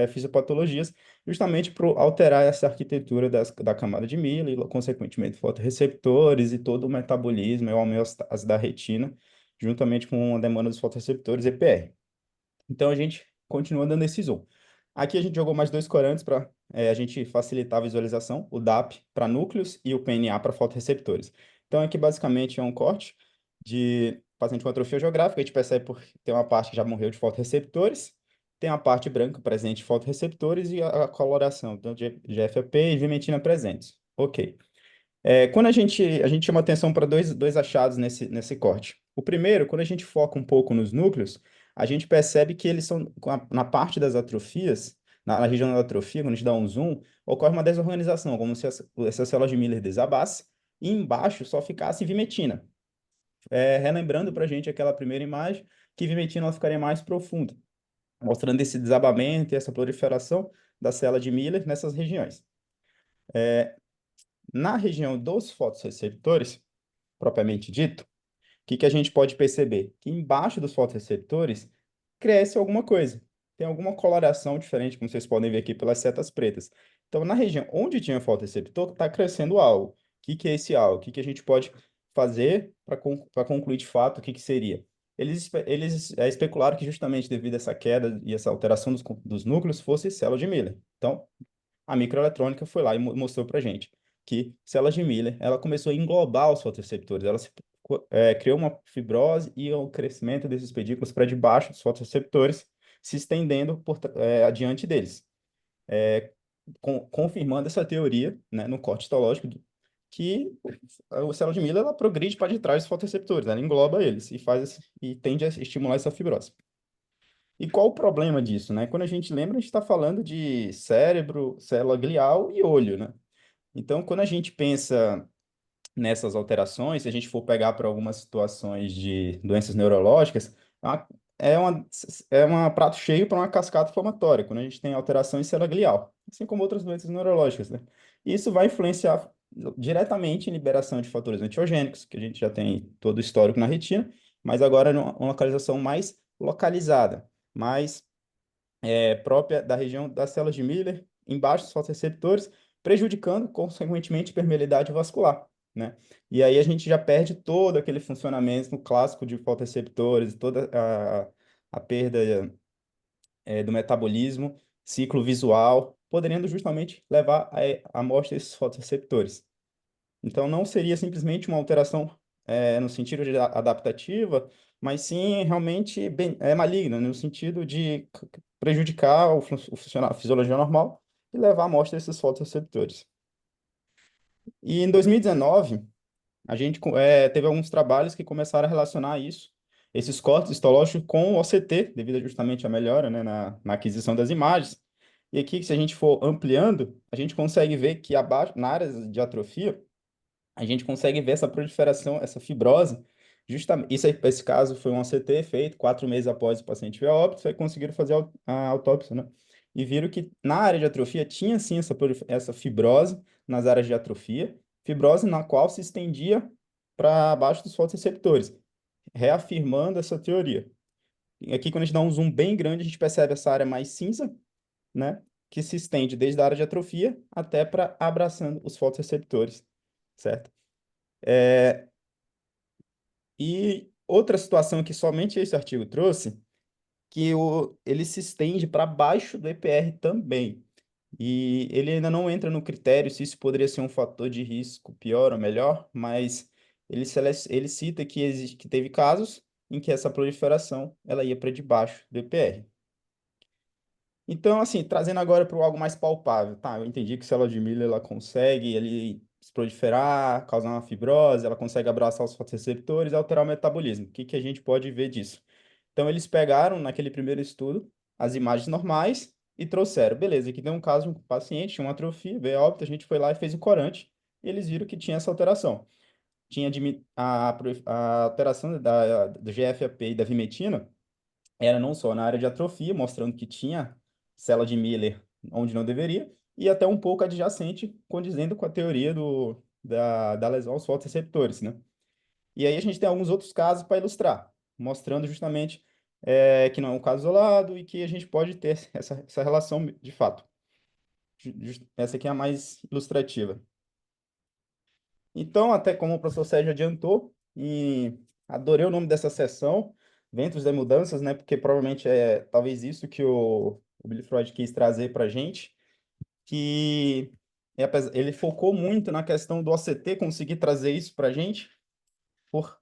fisiopatologias, justamente por alterar essa arquitetura da camada de Miller e, consequentemente, fotorreceptores e todo o metabolismo e a homeostase da retina, juntamente com a demanda dos fotorreceptores EPR. Então, a gente continua dando esse zoom. Aqui a gente jogou mais dois corantes para a gente facilitar a visualização, o DAP para núcleos e o PNA para fotorreceptores. Então, aqui basicamente é um corte de paciente com atrofia geográfica. A gente percebe porque tem uma parte que já morreu de fotorreceptores, tem a parte branca presente de fotorreceptores e a coloração, então de GFAP e vimentina presentes. Ok. Quando a gente chama atenção para dois achados nesse corte. O primeiro, quando a gente foca um pouco nos núcleos, a gente percebe que eles são, na parte das atrofias, na região da atrofia, quando a gente dá um zoom, ocorre uma desorganização, como se essa célula de Miller desabasse e embaixo só ficasse vimentina. Relembrando para a gente aquela primeira imagem, que vimentina ela ficaria mais profunda, mostrando esse desabamento e essa proliferação da célula de Miller nessas regiões. Na região dos fotorreceptores, propriamente dito, o que a gente pode perceber? Que embaixo dos fotorreceptores cresce alguma coisa. Tem alguma coloração diferente, como vocês podem ver aqui pelas setas pretas. Então, na região onde tinha fotorreceptor, está crescendo algo. O que é esse algo? O que a gente pode fazer para concluir de fato o que seria? Eles especularam que justamente devido a essa queda e essa alteração dos núcleos fosse célula de Miller. Então, a microeletrônica foi lá e mostrou para gente que células de Miller, ela começou a englobar os fotorreceptores, ela criou uma fibrose e o crescimento desses pedículos para debaixo dos fotorreceptores, se estendendo adiante deles. confirmando essa teoria, né, no corte histológico, que a célula de Miller ela progride para de trás dos fotoreceptores, ela engloba eles e tende a estimular essa fibrose. E qual o problema disso, né? Quando a gente lembra, a gente está falando de cérebro, célula glial e olho, né? Então, quando a gente pensa nessas alterações, se a gente for pegar para algumas situações de doenças neurológicas, é uma, é uma, é uma prato cheio para uma cascata inflamatória, quando a gente tem alteração em célula glial, assim como outras doenças neurológicas, né? E isso vai influenciar diretamente em liberação de fatores antiogênicos, que a gente já tem todo o histórico na retina, mas agora numa localização mais localizada, mais própria da região das células de Miller, embaixo dos fotoreceptores, prejudicando, consequentemente, a permeabilidade vascular, né? E aí a gente já perde todo aquele funcionamento clássico de fotoreceptores, toda a perda do metabolismo, ciclo visual, podendo justamente levar à morte desses fotoreceptores. Então, não seria simplesmente uma alteração no sentido de adaptativa, mas sim realmente maligna, no sentido de prejudicar a fisiologia normal e levar à morte desses fotoreceptores. E em 2019, a gente teve alguns trabalhos que começaram a relacionar isso, esses cortes histológicos com o OCT, devido justamente à melhora, né, na aquisição das imagens. E aqui, se a gente for ampliando, a gente consegue ver que abaixo, na área de atrofia, a gente consegue ver essa proliferação, essa fibrose. Justamente, esse caso foi um ACT feito 4 meses após o paciente ver a óbito, aí conseguiram fazer a autópsia, né? E viram que na área de atrofia tinha sim essa fibrose nas áreas de atrofia, fibrose na qual se estendia para abaixo dos fotoreceptores, reafirmando essa teoria. E aqui, quando a gente dá um zoom bem grande, a gente percebe essa área mais cinza, né? Que se estende desde a área de atrofia até para abraçando os fotoreceptores, certo? E outra situação que somente esse artigo trouxe, que ele se estende para baixo do EPR também. E ele ainda não entra no critério se isso poderia ser um fator de risco pior ou melhor, mas ele cita que teve casos em que essa proliferação ela ia para debaixo do EPR. Então, assim, trazendo agora para algo mais palpável, tá? Eu entendi que a célula de Miller ela consegue ele se proliferar, causar uma fibrose, ela consegue abraçar os fotoreceptores e alterar o metabolismo. O que que a gente pode ver disso? Então, eles pegaram, naquele primeiro estudo, as imagens normais e trouxeram. Beleza, aqui tem um caso de um paciente, tinha uma atrofia, veio a óbito, a gente foi lá e fez o corante, e eles viram que tinha essa alteração. Tinha a alteração do GFAP e da vimetina, era não só na área de atrofia, mostrando que tinha célula de Miller onde não deveria, e até um pouco adjacente, condizendo com a teoria da lesão aos fotoreceptores, né? E aí a gente tem alguns outros casos para ilustrar, mostrando justamente que não é um caso isolado e que a gente pode ter essa relação de fato. Essa aqui é a mais ilustrativa. Então, até como o professor Sérgio adiantou, e adorei o nome dessa sessão, Ventos das Mudanças, né? Porque provavelmente é talvez isso que o Billy Freud quis trazer para a gente, que ele focou muito na questão do OCT, conseguir trazer isso para a gente,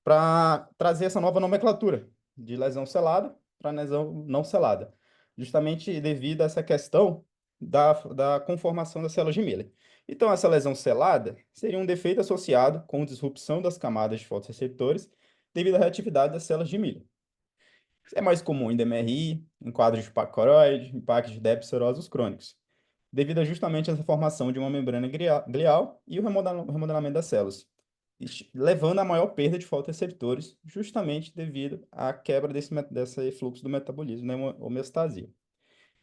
para trazer essa nova nomenclatura de lesão selada para lesão não selada, justamente devido a essa questão da conformação das células de Miller. Então, essa lesão selada seria um defeito associado com disrupção das camadas de fotoreceptores devido à reatividade das células de Miller. Isso é mais comum em DMRI, em quadros de placa coroide, em plaques de débitos serosos crônicos, devido a justamente essa formação de uma membrana glial e o remodelamento das células, levando a maior perda de fotoreceptores, justamente devido à quebra desse fluxo do metabolismo, né, homeostasia.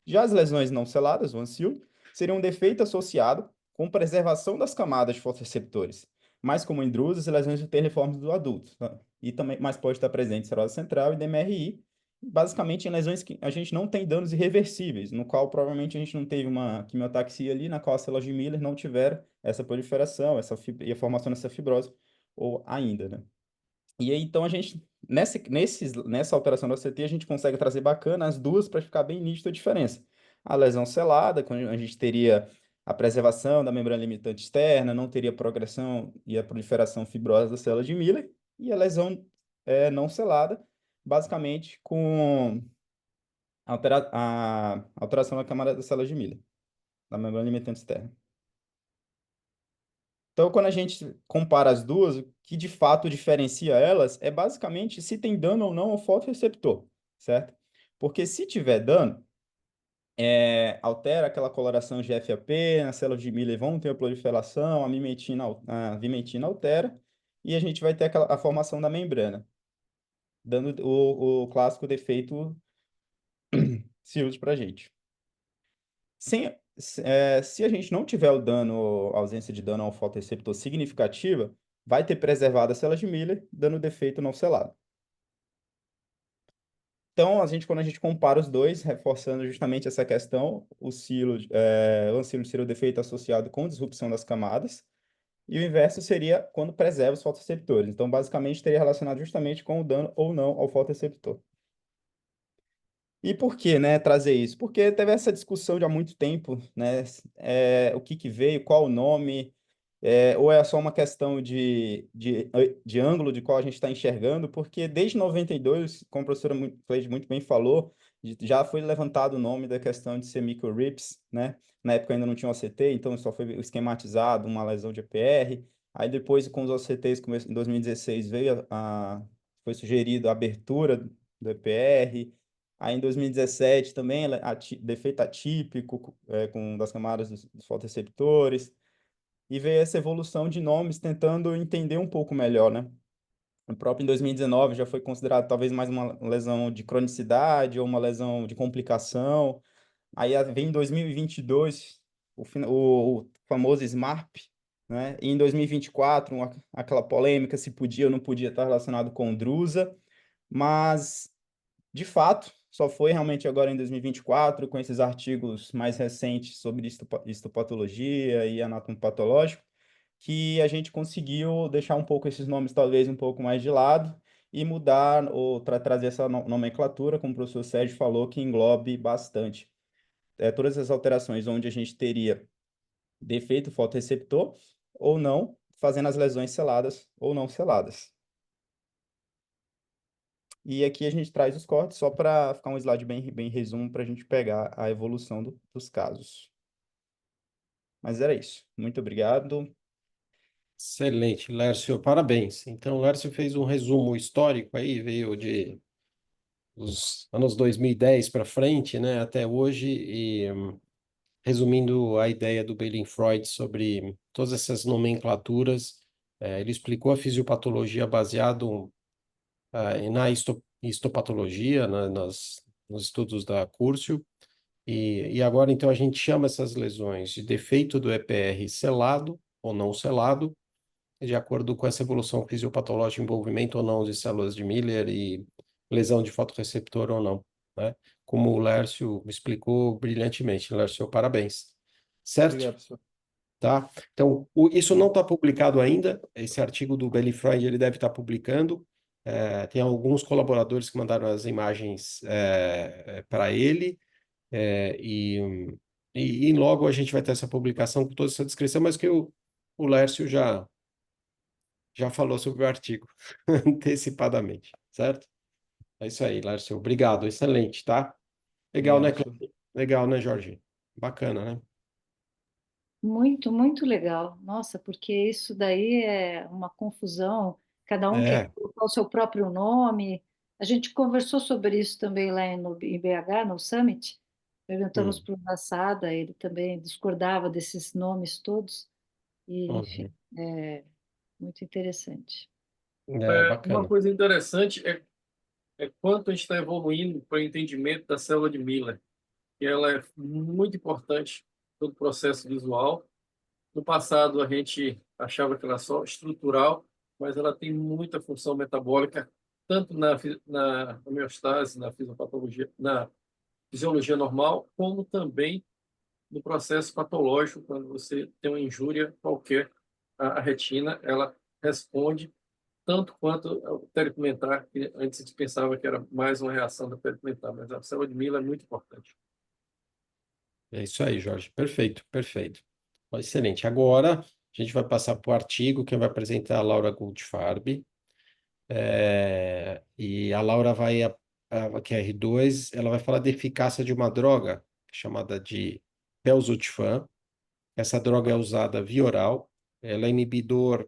Já as lesões não seladas, o ancil, seriam um defeito associado com preservação das camadas de fotoreceptores, mais comum em drusas e lesões verteiformes do adulto, tá? E também mais pode estar presente em cirrose central e DMRI, basicamente em lesões que a gente não tem danos irreversíveis, no qual provavelmente a gente não teve uma quimiotaxia ali, na qual as células de Miller não tiveram essa proliferação, e a formação dessa fibrose, ou ainda, né? E aí, então, a gente, nessa alteração do ACT, a gente consegue trazer bacana as duas para ficar bem nítido a diferença. A lesão selada, quando a gente teria a preservação da membrana limitante externa, não teria progressão e a proliferação fibrosa da célula de Miller, e a lesão não selada, basicamente com a alteração da camada da célula de Miller. da membrana limitante externa. Então, quando a gente compara as duas, o que de fato diferencia elas é basicamente se tem dano ou não ao fotorreceptor, certo? Porque se tiver dano, altera aquela coloração GFAP, nas células de Miller vão ter a proliferação, a vimentina altera, e a gente vai ter a formação da membrana, dando o clássico defeito Silos para a gente. Se a gente não tiver o dano, a ausência de dano ao fotorreceptor significativa, vai ter preservado as células de Miller, dando defeito não selado. Então, quando a gente compara os dois, reforçando justamente essa questão, o ancilo seria o defeito associado com disrupção das camadas, e o inverso seria quando preserva os fotorreceptores. Então, basicamente, teria relacionado justamente com o dano ou não ao fotorreceptor. E por que, né, trazer isso? Porque teve essa discussão já há muito tempo, né? O que veio, qual o nome, ou é só uma questão de ângulo de qual a gente está enxergando, porque desde 92, como a professora Cleide muito bem falou, já foi levantado o nome da questão de ser micro-RIPS, né? Na época ainda não tinha OCT, então só foi esquematizado uma lesão de EPR. Aí depois, com os OCTs, em 2016, foi sugerido a abertura do EPR. Aí, em 2017, também, defeito atípico, com das camadas dos fotorreceptores, e veio essa evolução de nomes tentando entender um pouco melhor, né? O próprio em 2019 já foi considerado talvez mais uma lesão de cronicidade ou uma lesão de complicação. Aí vem em 2022 o famoso SMARP, né? E em 2024, aquela polêmica se podia ou não podia estar relacionado com drusa, mas de fato, só foi realmente agora em 2024, com esses artigos mais recentes sobre histopatologia e anátomo patológico, que a gente conseguiu deixar um pouco esses nomes talvez um pouco mais de lado e mudar ou trazer essa nomenclatura, como o professor Sérgio falou, que englobe bastante todas as alterações onde a gente teria defeito fotorreceptor ou não, fazendo as lesões seladas ou não seladas. E aqui a gente traz os cortes só para ficar um slide bem resumo para a gente pegar a evolução dos casos. Mas era isso. Muito obrigado. Excelente, Lércio, parabéns. Então, o Lércio fez um resumo histórico aí, veio de os anos 2010 para frente, né, até hoje, e resumindo a ideia do Bailey-Freud sobre todas essas nomenclaturas, ele explicou a fisiopatologia baseado na histopatologia, nos estudos da Curcio, e agora então a gente chama essas lesões de defeito do EPR selado ou não selado, de acordo com essa evolução fisiopatológica, envolvimento ou não de células de Miller e lesão de fotorreceptor ou não, né? Como o Lércio explicou brilhantemente. Lércio, parabéns. Certo? Obrigado, professor. Tá? Então, isso não está publicado ainda. Esse artigo do Bailey Freud ele deve estar publicando. Tem alguns colaboradores que mandaram as imagens para ele. É, e logo a gente vai ter essa publicação com toda essa descrição, mas que o Lércio já falou sobre o artigo antecipadamente, certo? É isso aí, Lárcio. Obrigado. Excelente, tá? Legal, Obrigado, né, professor. Cleide? Legal, né, Jorge? Bacana, né? Muito, muito legal. Nossa, porque isso daí é uma confusão. Cada um quer É. colocar o seu próprio nome. A gente conversou sobre isso também lá em BH, no Summit. Perguntamos Hum, para o Massada, ele também discordava desses nomes todos. E, enfim, uhum. é muito interessante. Uma Bacana. coisa interessante é quanto a gente está evoluindo para o entendimento da célula de Miller, que ela é muito importante no processo visual. No passado, a gente achava que ela é só estrutural, mas ela tem muita função metabólica, tanto na homeostase, na fisiopatologia, na fisiologia normal, como também no processo patológico, quando você tem uma injúria qualquer à retina, ela responde tanto quanto o peripimentar, que antes a gente pensava que era mais uma reação da peripimentar, mas a célula de Miller é muito importante. É isso aí, Jorge. Perfeito, perfeito. Ó, excelente. Agora a gente vai passar para o artigo que vai apresentar a Laura Goldfarb. E a Laura que é R2, ela vai falar da eficácia de uma droga chamada de belzutifan. Essa droga é usada via oral. Ela é inibidor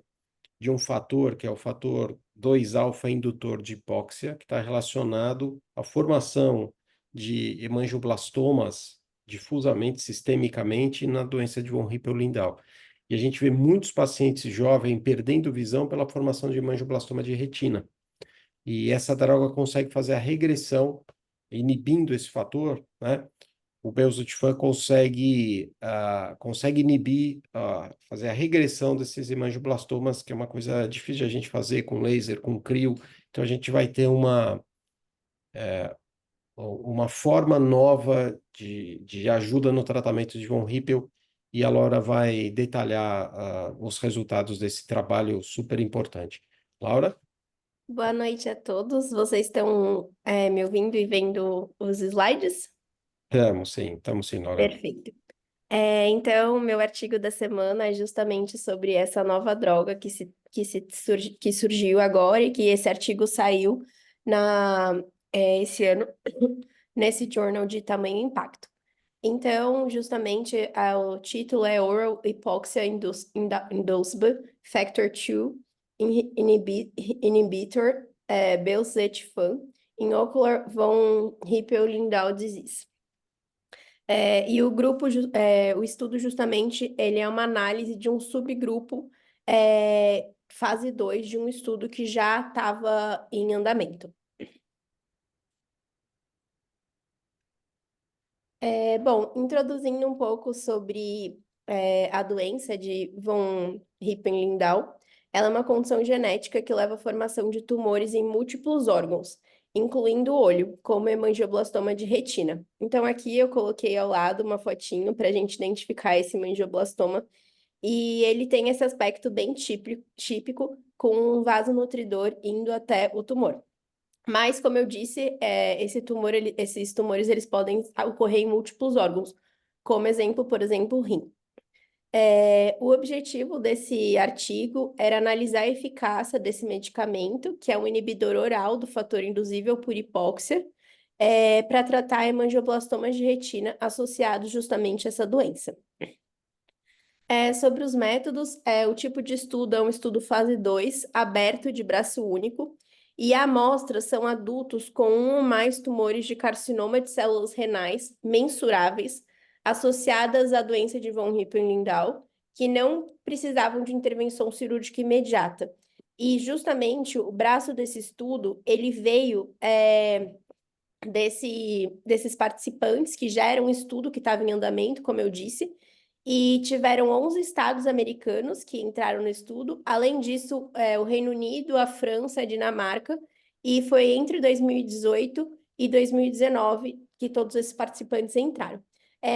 de um fator, que é o fator 2-alfa indutor de hipóxia, que está relacionado à formação de hemangioblastomas difusamente, sistemicamente, na doença de von Hippel-Lindau. E a gente vê muitos pacientes jovens perdendo visão pela formação de hemangioblastoma de retina. E essa droga consegue fazer a regressão, inibindo esse fator, né? O belzutifan consegue inibir, fazer a regressão desses hemangioblastomas, que é uma coisa difícil de a gente fazer com laser, com crio. Então, a gente vai ter uma forma nova de ajuda no tratamento de von Hippel, e a Laura vai detalhar os resultados desse trabalho super importante. Laura? Boa noite a todos. Vocês estão me ouvindo e vendo os slides? Estamos sim, Laura. Perfeito. Então, meu artigo da semana é justamente sobre essa nova droga que surgiu agora, e que esse artigo saiu esse ano nesse journal de tamanho e impacto. Então, justamente, o título é Oral Hypoxia Inducible Factor 2 Inhibitor belzutifan in Ocular von Hippel-Lindau Disease. E o estudo justamente, ele é uma análise de um subgrupo, fase 2 de um estudo que já estava em andamento. Bom, introduzindo um pouco sobre a doença de von Hippel-Lindau, ela é uma condição genética que leva à formação de tumores em múltiplos órgãos, incluindo o olho, como hemangioblastoma de retina. Então, aqui eu coloquei ao lado uma fotinho para a gente identificar esse hemangioblastoma, e ele tem esse aspecto bem típico, com um vaso nutridor indo até o tumor. Mas, como eu disse, esses tumores eles podem ocorrer em múltiplos órgãos, como exemplo, por exemplo, o rim. O objetivo desse artigo era analisar a eficácia desse medicamento, que é um inibidor oral do fator induzível por hipóxia, para tratar hemangioblastomas de retina associados justamente a essa doença. Sobre os métodos, o tipo de estudo é um estudo fase 2, aberto de braço único, e a amostra são adultos com um ou mais tumores de carcinoma de células renais mensuráveis, associadas à doença de von Hippel-Lindau, que não precisavam de intervenção cirúrgica imediata. E justamente o braço desse estudo, ele veio desses participantes, que já era um estudo que estava em andamento, como eu disse, e tiveram 11 estados americanos que entraram no estudo. Além disso, o Reino Unido, a França, a Dinamarca, e foi entre 2018 e 2019 que todos esses participantes entraram.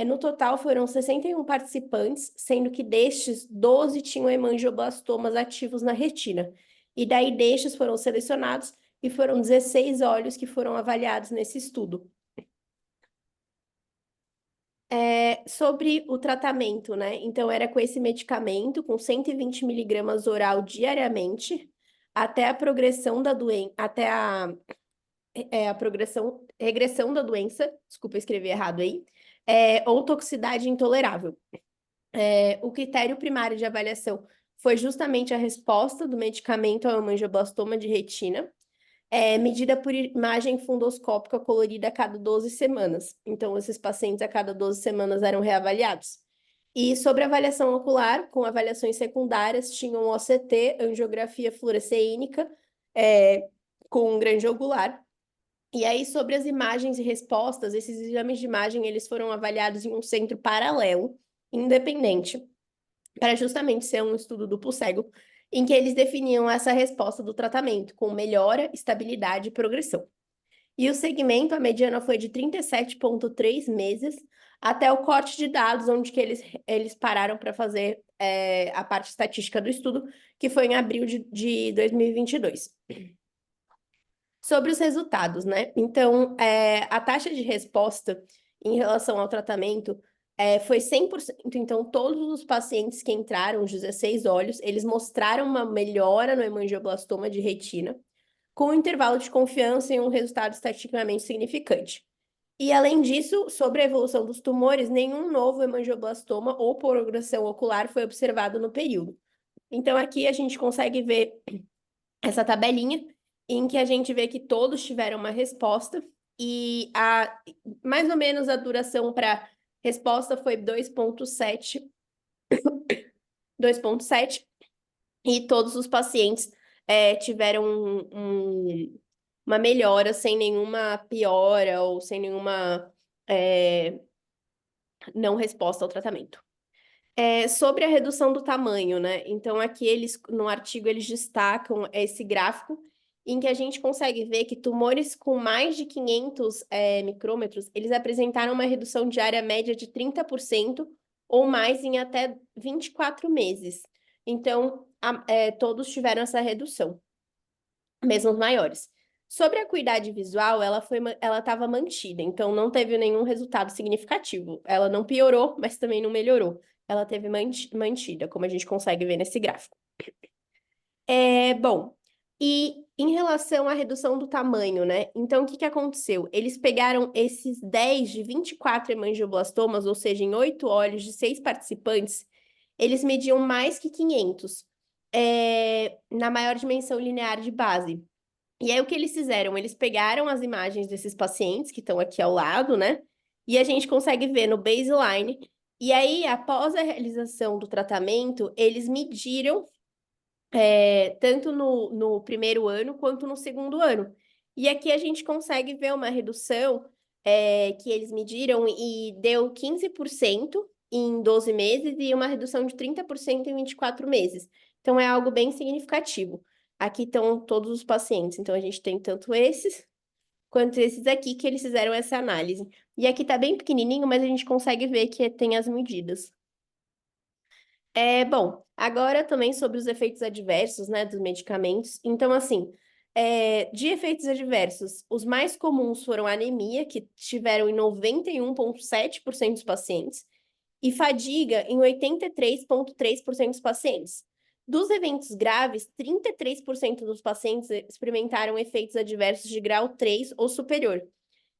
No total, foram 61 participantes, sendo que destes, 12 tinham hemangioblastomas ativos na retina. E daí, destes foram selecionados e foram 16 olhos que foram avaliados nesse estudo. Sobre o tratamento, né? Então, era com esse medicamento, com 120 miligramas oral diariamente, até a progressão da doença, até a regressão da doença, desculpa, escrevi errado aí, ou toxicidade intolerável. O critério primário de avaliação foi justamente a resposta do medicamento ao hemangioblastoma de retina, medida por imagem fundoscópica colorida a cada 12 semanas. Então, esses pacientes a cada 12 semanas eram reavaliados. E sobre a avaliação ocular, com avaliações secundárias, tinham OCT, angiografia fluoresceínica, com grande ocular. E aí, sobre as imagens e respostas, esses exames de imagem, eles foram avaliados em um centro paralelo, independente, para justamente ser um estudo duplo cego, em que eles definiam essa resposta do tratamento, com melhora, estabilidade e progressão. E o segmento, a mediana foi de 37,3 meses, até o corte de dados, onde que eles pararam para fazer a parte estatística do estudo, que foi em abril de 2022. Sobre os resultados, né? Então, a taxa de resposta em relação ao tratamento foi 100%. Então, todos os pacientes que entraram, os 16 olhos, eles mostraram uma melhora no hemangioblastoma de retina, com um intervalo de confiança e um resultado estatisticamente significante. E, além disso, sobre a evolução dos tumores, nenhum novo hemangioblastoma ou progressão ocular foi observado no período. Então, aqui a gente consegue ver essa tabelinha em que a gente vê que todos tiveram uma resposta e mais ou menos a duração para resposta foi 2,7 e todos os pacientes tiveram uma melhora sem nenhuma piora ou sem nenhuma não resposta ao tratamento. Sobre a redução do tamanho, né? Então, aqui no artigo, eles destacam esse gráfico em que a gente consegue ver que tumores com mais de 500 micrômetros, eles apresentaram uma redução de área média de 30% ou mais em até 24 meses. Então, todos tiveram essa redução, mesmo os maiores. Sobre a acuidade visual, ela estava mantida, então não teve nenhum resultado significativo. Ela não piorou, mas também não melhorou. Ela teve mantida, como a gente consegue ver nesse gráfico. Bom, e em relação à redução do tamanho, né? Então, o que aconteceu? Eles pegaram esses 10 de 24 hemangioblastomas, ou seja, em 8 olhos de 6 participantes, eles mediam mais que 500, na maior dimensão linear de base. E aí, o que eles fizeram? Eles pegaram as imagens desses pacientes, que estão aqui ao lado, né? E a gente consegue ver no baseline. E aí, após a realização do tratamento, eles mediram tanto no primeiro ano quanto no segundo ano. E aqui a gente consegue ver uma redução que eles mediram e deu 15% em 12 meses e uma redução de 30% em 24 meses. Então, é algo bem significativo. Aqui estão todos os pacientes. Então, a gente tem tanto esses quanto esses aqui que eles fizeram essa análise. E aqui está bem pequenininho, mas a gente consegue ver que tem as medidas. Bom, agora também sobre os efeitos adversos, né, dos medicamentos. Então, assim, de efeitos adversos, os mais comuns foram a anemia, que tiveram em 91,7% dos pacientes, e fadiga em 83,3% dos pacientes. Dos eventos graves, 33% dos pacientes experimentaram efeitos adversos de grau 3 ou superior.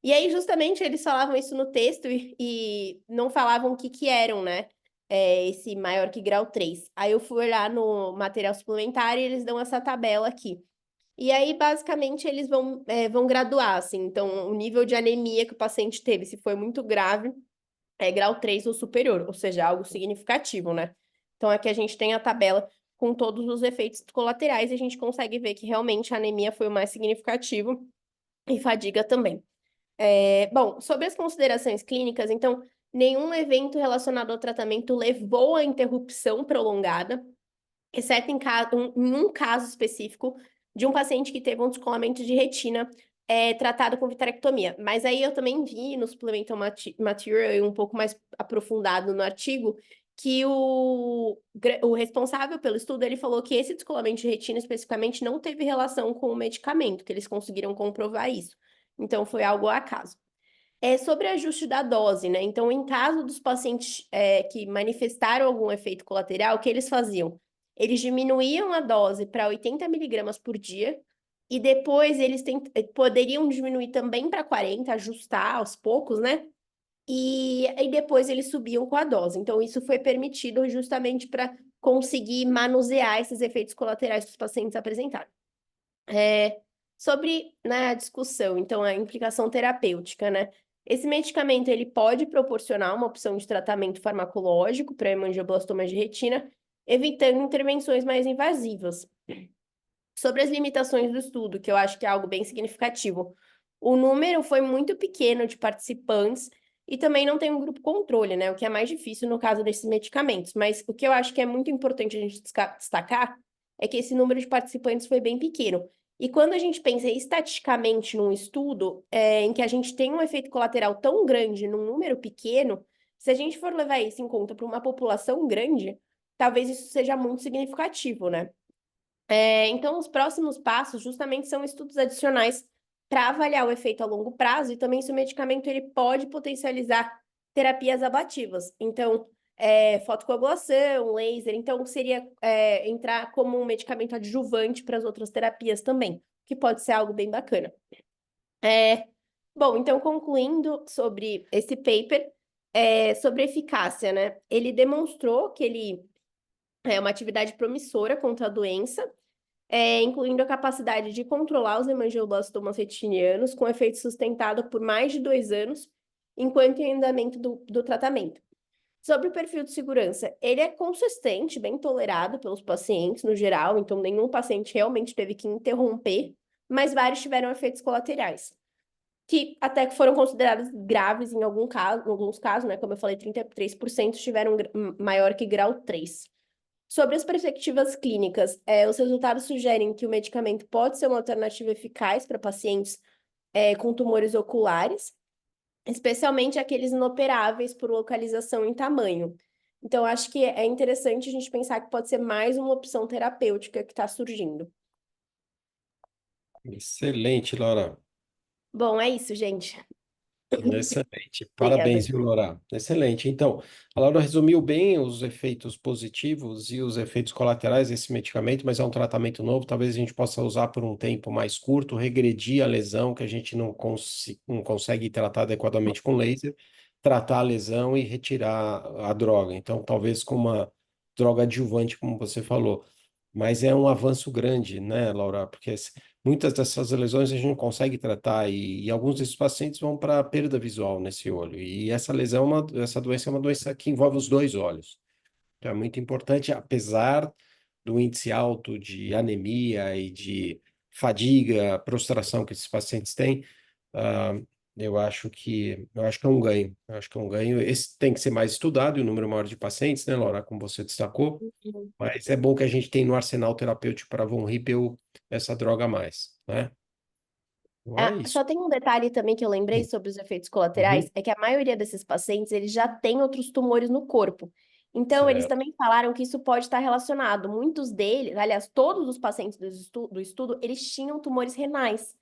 E aí, justamente, eles falavam isso no texto e não falavam o que eram, né? Esse maior que grau 3. Aí eu fui olhar no material suplementar e eles dão essa tabela aqui. E aí, basicamente, eles vão graduar, assim. Então, o nível de anemia que o paciente teve, se foi muito grave, é grau 3 ou superior, ou seja, algo significativo, né? Então, aqui a gente tem a tabela com todos os efeitos colaterais e a gente consegue ver que realmente a anemia foi o mais significativo e fadiga também. Bom, sobre as considerações clínicas, então, nenhum evento relacionado ao tratamento levou à interrupção prolongada, exceto em um caso específico de um paciente que teve um descolamento de retina tratado com vitrectomia. Mas aí eu também vi no suplemento material, um pouco mais aprofundado no artigo, que o responsável pelo estudo, ele falou que esse descolamento de retina especificamente não teve relação com o medicamento, que eles conseguiram comprovar isso. Então, foi algo ao acaso. Sobre ajuste da dose, né? Então, em caso dos pacientes que manifestaram algum efeito colateral, o que eles faziam? Eles diminuíam a dose para 80 miligramas por dia e depois eles poderiam diminuir também para 40, ajustar aos poucos, né? E depois eles subiam com a dose. Então, isso foi permitido justamente para conseguir manusear esses efeitos colaterais que os pacientes apresentaram. Sobre, né, a discussão, então, a implicação terapêutica, né? Esse medicamento, ele pode proporcionar uma opção de tratamento farmacológico para hemangioblastomas de retina, evitando intervenções mais invasivas. Sobre as limitações do estudo, que eu acho que é algo bem significativo, o número foi muito pequeno de participantes e também não tem um grupo controle, né? O que é mais difícil no caso desses medicamentos. Mas o que eu acho que é muito importante a gente destacar é que esse número de participantes foi bem pequeno. E quando a gente pensa estatisticamente num estudo em que a gente tem um efeito colateral tão grande num número pequeno, se a gente for levar isso em conta para uma população grande, talvez isso seja muito significativo, né? Então, os próximos passos justamente são estudos adicionais para avaliar o efeito a longo prazo e também se o medicamento ele pode potencializar terapias ablativas. Então, fotocoagulação, laser, então seria entrar como um medicamento adjuvante para as outras terapias também, que pode ser algo bem bacana. Bom, então concluindo sobre esse paper, sobre eficácia, né? Ele demonstrou que ele é uma atividade promissora contra a doença, incluindo a capacidade de controlar os hemangioblastomas retinianos com efeito sustentado por mais de 2 anos, enquanto em andamento do tratamento. Sobre o perfil de segurança, ele é consistente, bem tolerado pelos pacientes no geral, então nenhum paciente realmente teve que interromper, mas vários tiveram efeitos colaterais, que até que foram considerados graves em alguns casos, né? Como eu falei, 33% tiveram maior que grau 3. Sobre as perspectivas clínicas, os resultados sugerem que o medicamento pode ser uma alternativa eficaz para pacientes com tumores oculares, especialmente aqueles inoperáveis por localização em tamanho. Então, acho que é interessante a gente pensar que pode ser mais uma opção terapêutica que está surgindo. Excelente, Laura. Bom, é isso, gente. Excelente. Obrigada. Parabéns, viu, Laura? Excelente. Então, a Laura resumiu bem os efeitos positivos e os efeitos colaterais desse medicamento, mas é um tratamento novo. Talvez a gente possa usar por um tempo mais curto, regredir a lesão que a gente não consegue tratar adequadamente com laser, tratar a lesão e retirar a droga. Então, talvez com uma droga adjuvante, como você falou. Mas é um avanço grande, né, Laura? Porque muitas dessas lesões a gente não consegue tratar e alguns desses pacientes vão para perda visual nesse olho. E essa lesão, essa doença é uma doença que envolve os dois olhos. Então é muito importante, apesar do índice alto de anemia e de fadiga, prostração que esses pacientes têm, ah, eu acho que é um ganho. Eu acho que é um ganho. Esse tem que ser mais estudado e o número maior de pacientes, né, Laura, como você destacou. Mas é bom que a gente tem no arsenal terapêutico para von Hippel essa droga a mais, né? Não é isso. Só tem um detalhe também que eu lembrei sobre os efeitos colaterais, Uhum. é que a maioria desses pacientes, eles já têm outros tumores no corpo. Então, eles Certo. também falaram que isso pode estar relacionado. Muitos deles, aliás, todos os pacientes do estudo, eles tinham tumores renais.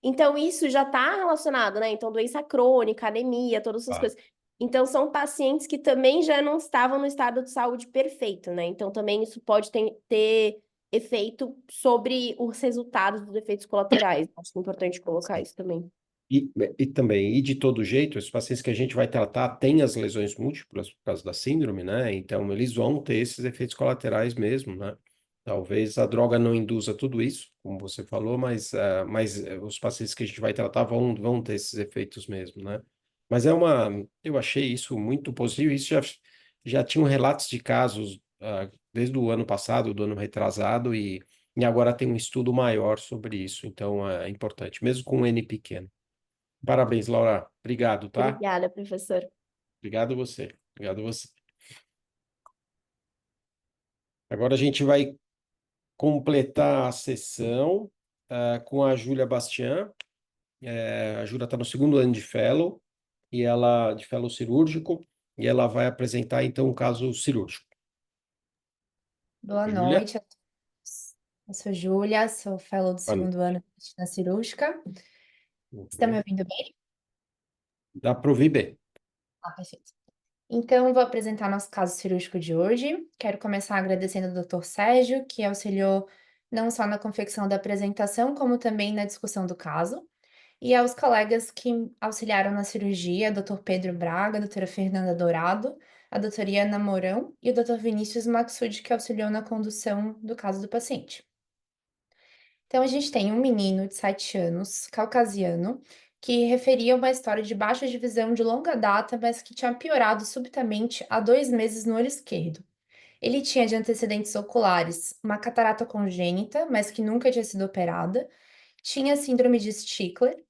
Então, isso já está relacionado, né? Então, doença crônica, anemia, todas essas Tá. coisas. Então, são pacientes que também já não estavam no estado de saúde perfeito, né? Então, também isso pode ter efeito sobre os resultados dos efeitos colaterais. Acho importante colocar isso também. E também, e de todo jeito, os pacientes que a gente vai tratar têm as lesões múltiplas por causa da síndrome, né? Então, eles vão ter esses efeitos colaterais mesmo, né? Talvez a droga não induza tudo isso, como você falou, mas os pacientes que a gente vai tratar vão ter esses efeitos mesmo, né? Mas eu achei isso muito positivo, isso já tinham relatos de casos desde o ano passado, do ano retrasado, e agora tem um estudo maior sobre isso, então é importante, mesmo com um N pequeno. Parabéns, Laura. Obrigado, tá? Obrigada, professor. Obrigado você. Obrigado você. Agora a gente vai completar a sessão com a Júlia Bastian. A Júlia está no segundo ano de Fellow, de Fellow cirúrgico, e ela vai apresentar então o caso cirúrgico. Boa Júlia? noite a todos. Eu sou Júlia, sou fellow do Boa noite. segundo ano de medicina cirúrgica. Estão me ouvindo bem? Dá para ouvir bem. Perfeito. Então, vou apresentar nosso caso cirúrgico de hoje. Quero começar agradecendo ao Dr. Sérgio, que auxiliou não só na confecção da apresentação, como também na discussão do caso, e aos colegas que auxiliaram na cirurgia, Dr. Pedro Braga, a doutora Fernanda Dourado, a doutora Iana Mourão e o Dr. Vinícius Maxud, que auxiliou na condução do caso do paciente. Então, a gente tem um menino de 7 anos, caucasiano, que referia uma história de baixa de visão de longa data, mas que tinha piorado subitamente há 2 meses no olho esquerdo. Ele tinha de antecedentes oculares uma catarata congênita, mas que nunca tinha sido operada, tinha síndrome de Stickler,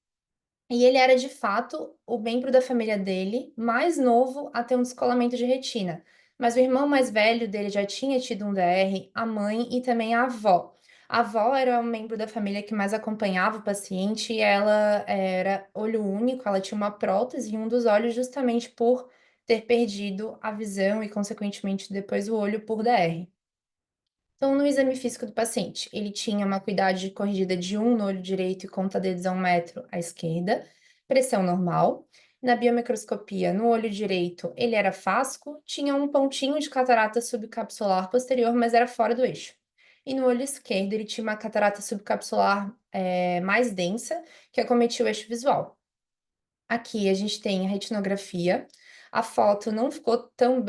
e ele era de fato o membro da família dele mais novo a ter um descolamento de retina. Mas o irmão mais velho dele já tinha tido um DR, a mãe e também a avó. A avó era o membro da família que mais acompanhava o paciente e ela era olho único, ela tinha uma prótese em um dos olhos justamente por ter perdido a visão e, consequentemente, depois o olho por DR. Então, no exame físico do paciente, ele tinha uma acuidade corrigida de 1 no olho direito e conta-dedos a 1 metro à esquerda, pressão normal. Na biomicroscopia, no olho direito, ele era fásco, tinha um pontinho de catarata subcapsular posterior, mas era fora do eixo. E no olho esquerdo, ele tinha uma catarata subcapsular mais densa, que acometia o eixo visual. Aqui a gente tem a retinografia. A foto não ficou tão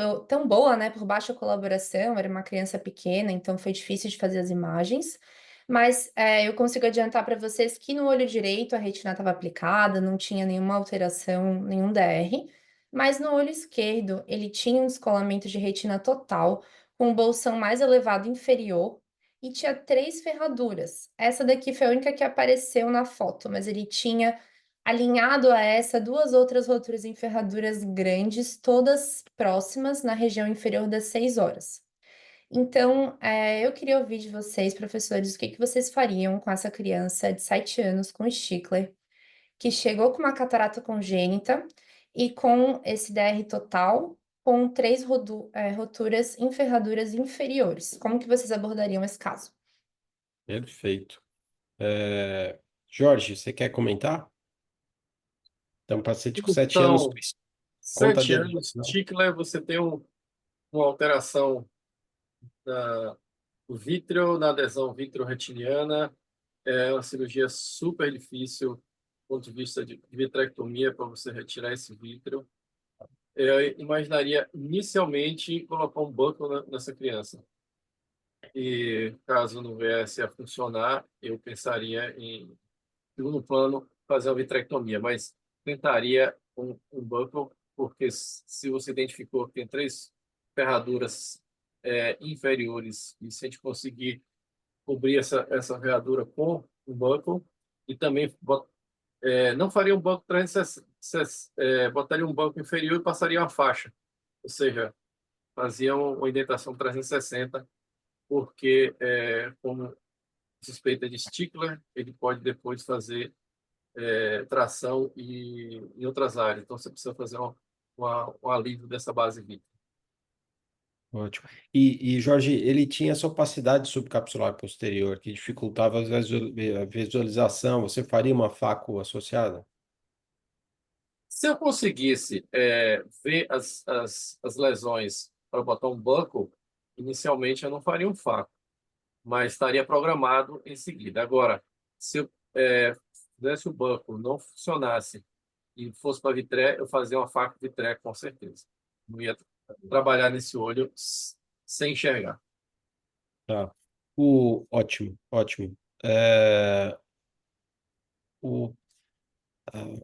boa, né? Por baixa colaboração, era uma criança pequena, então foi difícil de fazer as imagens. Mas eu consigo adiantar para vocês que no olho direito a retina estava aplicada, não tinha nenhuma alteração, nenhum DR. Mas no olho esquerdo, ele tinha um descolamento de retina total, com um bolsão mais elevado inferior, e tinha 3 ferraduras. Essa daqui foi a única que apareceu na foto, mas ele tinha alinhado a essa 2 outras roturas em ferraduras grandes, todas próximas na região inferior das 6 horas. Então, eu queria ouvir de vocês, professores, o que que vocês fariam com essa criança de 7 anos com Stickler, que chegou com uma catarata congênita e com esse DR total, com 3 roturas em ferraduras inferiores. Como que vocês abordariam esse caso? Perfeito. Jorge, você quer comentar? Então, paciente com 7 anos, Então, conta 7 dele. anos, Stickler, você tem uma alteração do vítreo, na adesão vitreoretiniana. É uma cirurgia super difícil do ponto de vista de vitrectomia para você retirar esse vítreo. Eu imaginaria inicialmente colocar um buckle nessa criança. E caso não viesse a funcionar, eu pensaria em, segundo plano, fazer uma vitrectomia, mas tentaria um buckle, porque se você identificou que tem 3 ferraduras inferiores, e se a gente conseguir cobrir essa ferradura com um buckle, e também não faria um buckle 360, botaria um buckle inferior e passaria uma faixa, ou seja, fazia uma indentação 360, porque como suspeita de Stickler, ele pode depois fazer tração em outras áreas. Então, você precisa fazer um alívio dessa base vítrea. Ótimo. E, Jorge, ele tinha essa opacidade subcapsular posterior que dificultava a visualização. Você faria uma FACO associada? Se eu conseguisse ver as lesões para botar um buckle, inicialmente eu não faria um FACO, mas estaria programado em seguida. Agora, se eu fizesse o buckle, não funcionasse e fosse para vitré, eu fazia uma FACO vitré com certeza. Não ia trabalhar nesse olho sem enxergar. Tá. Ótimo, ótimo. É, o, ah,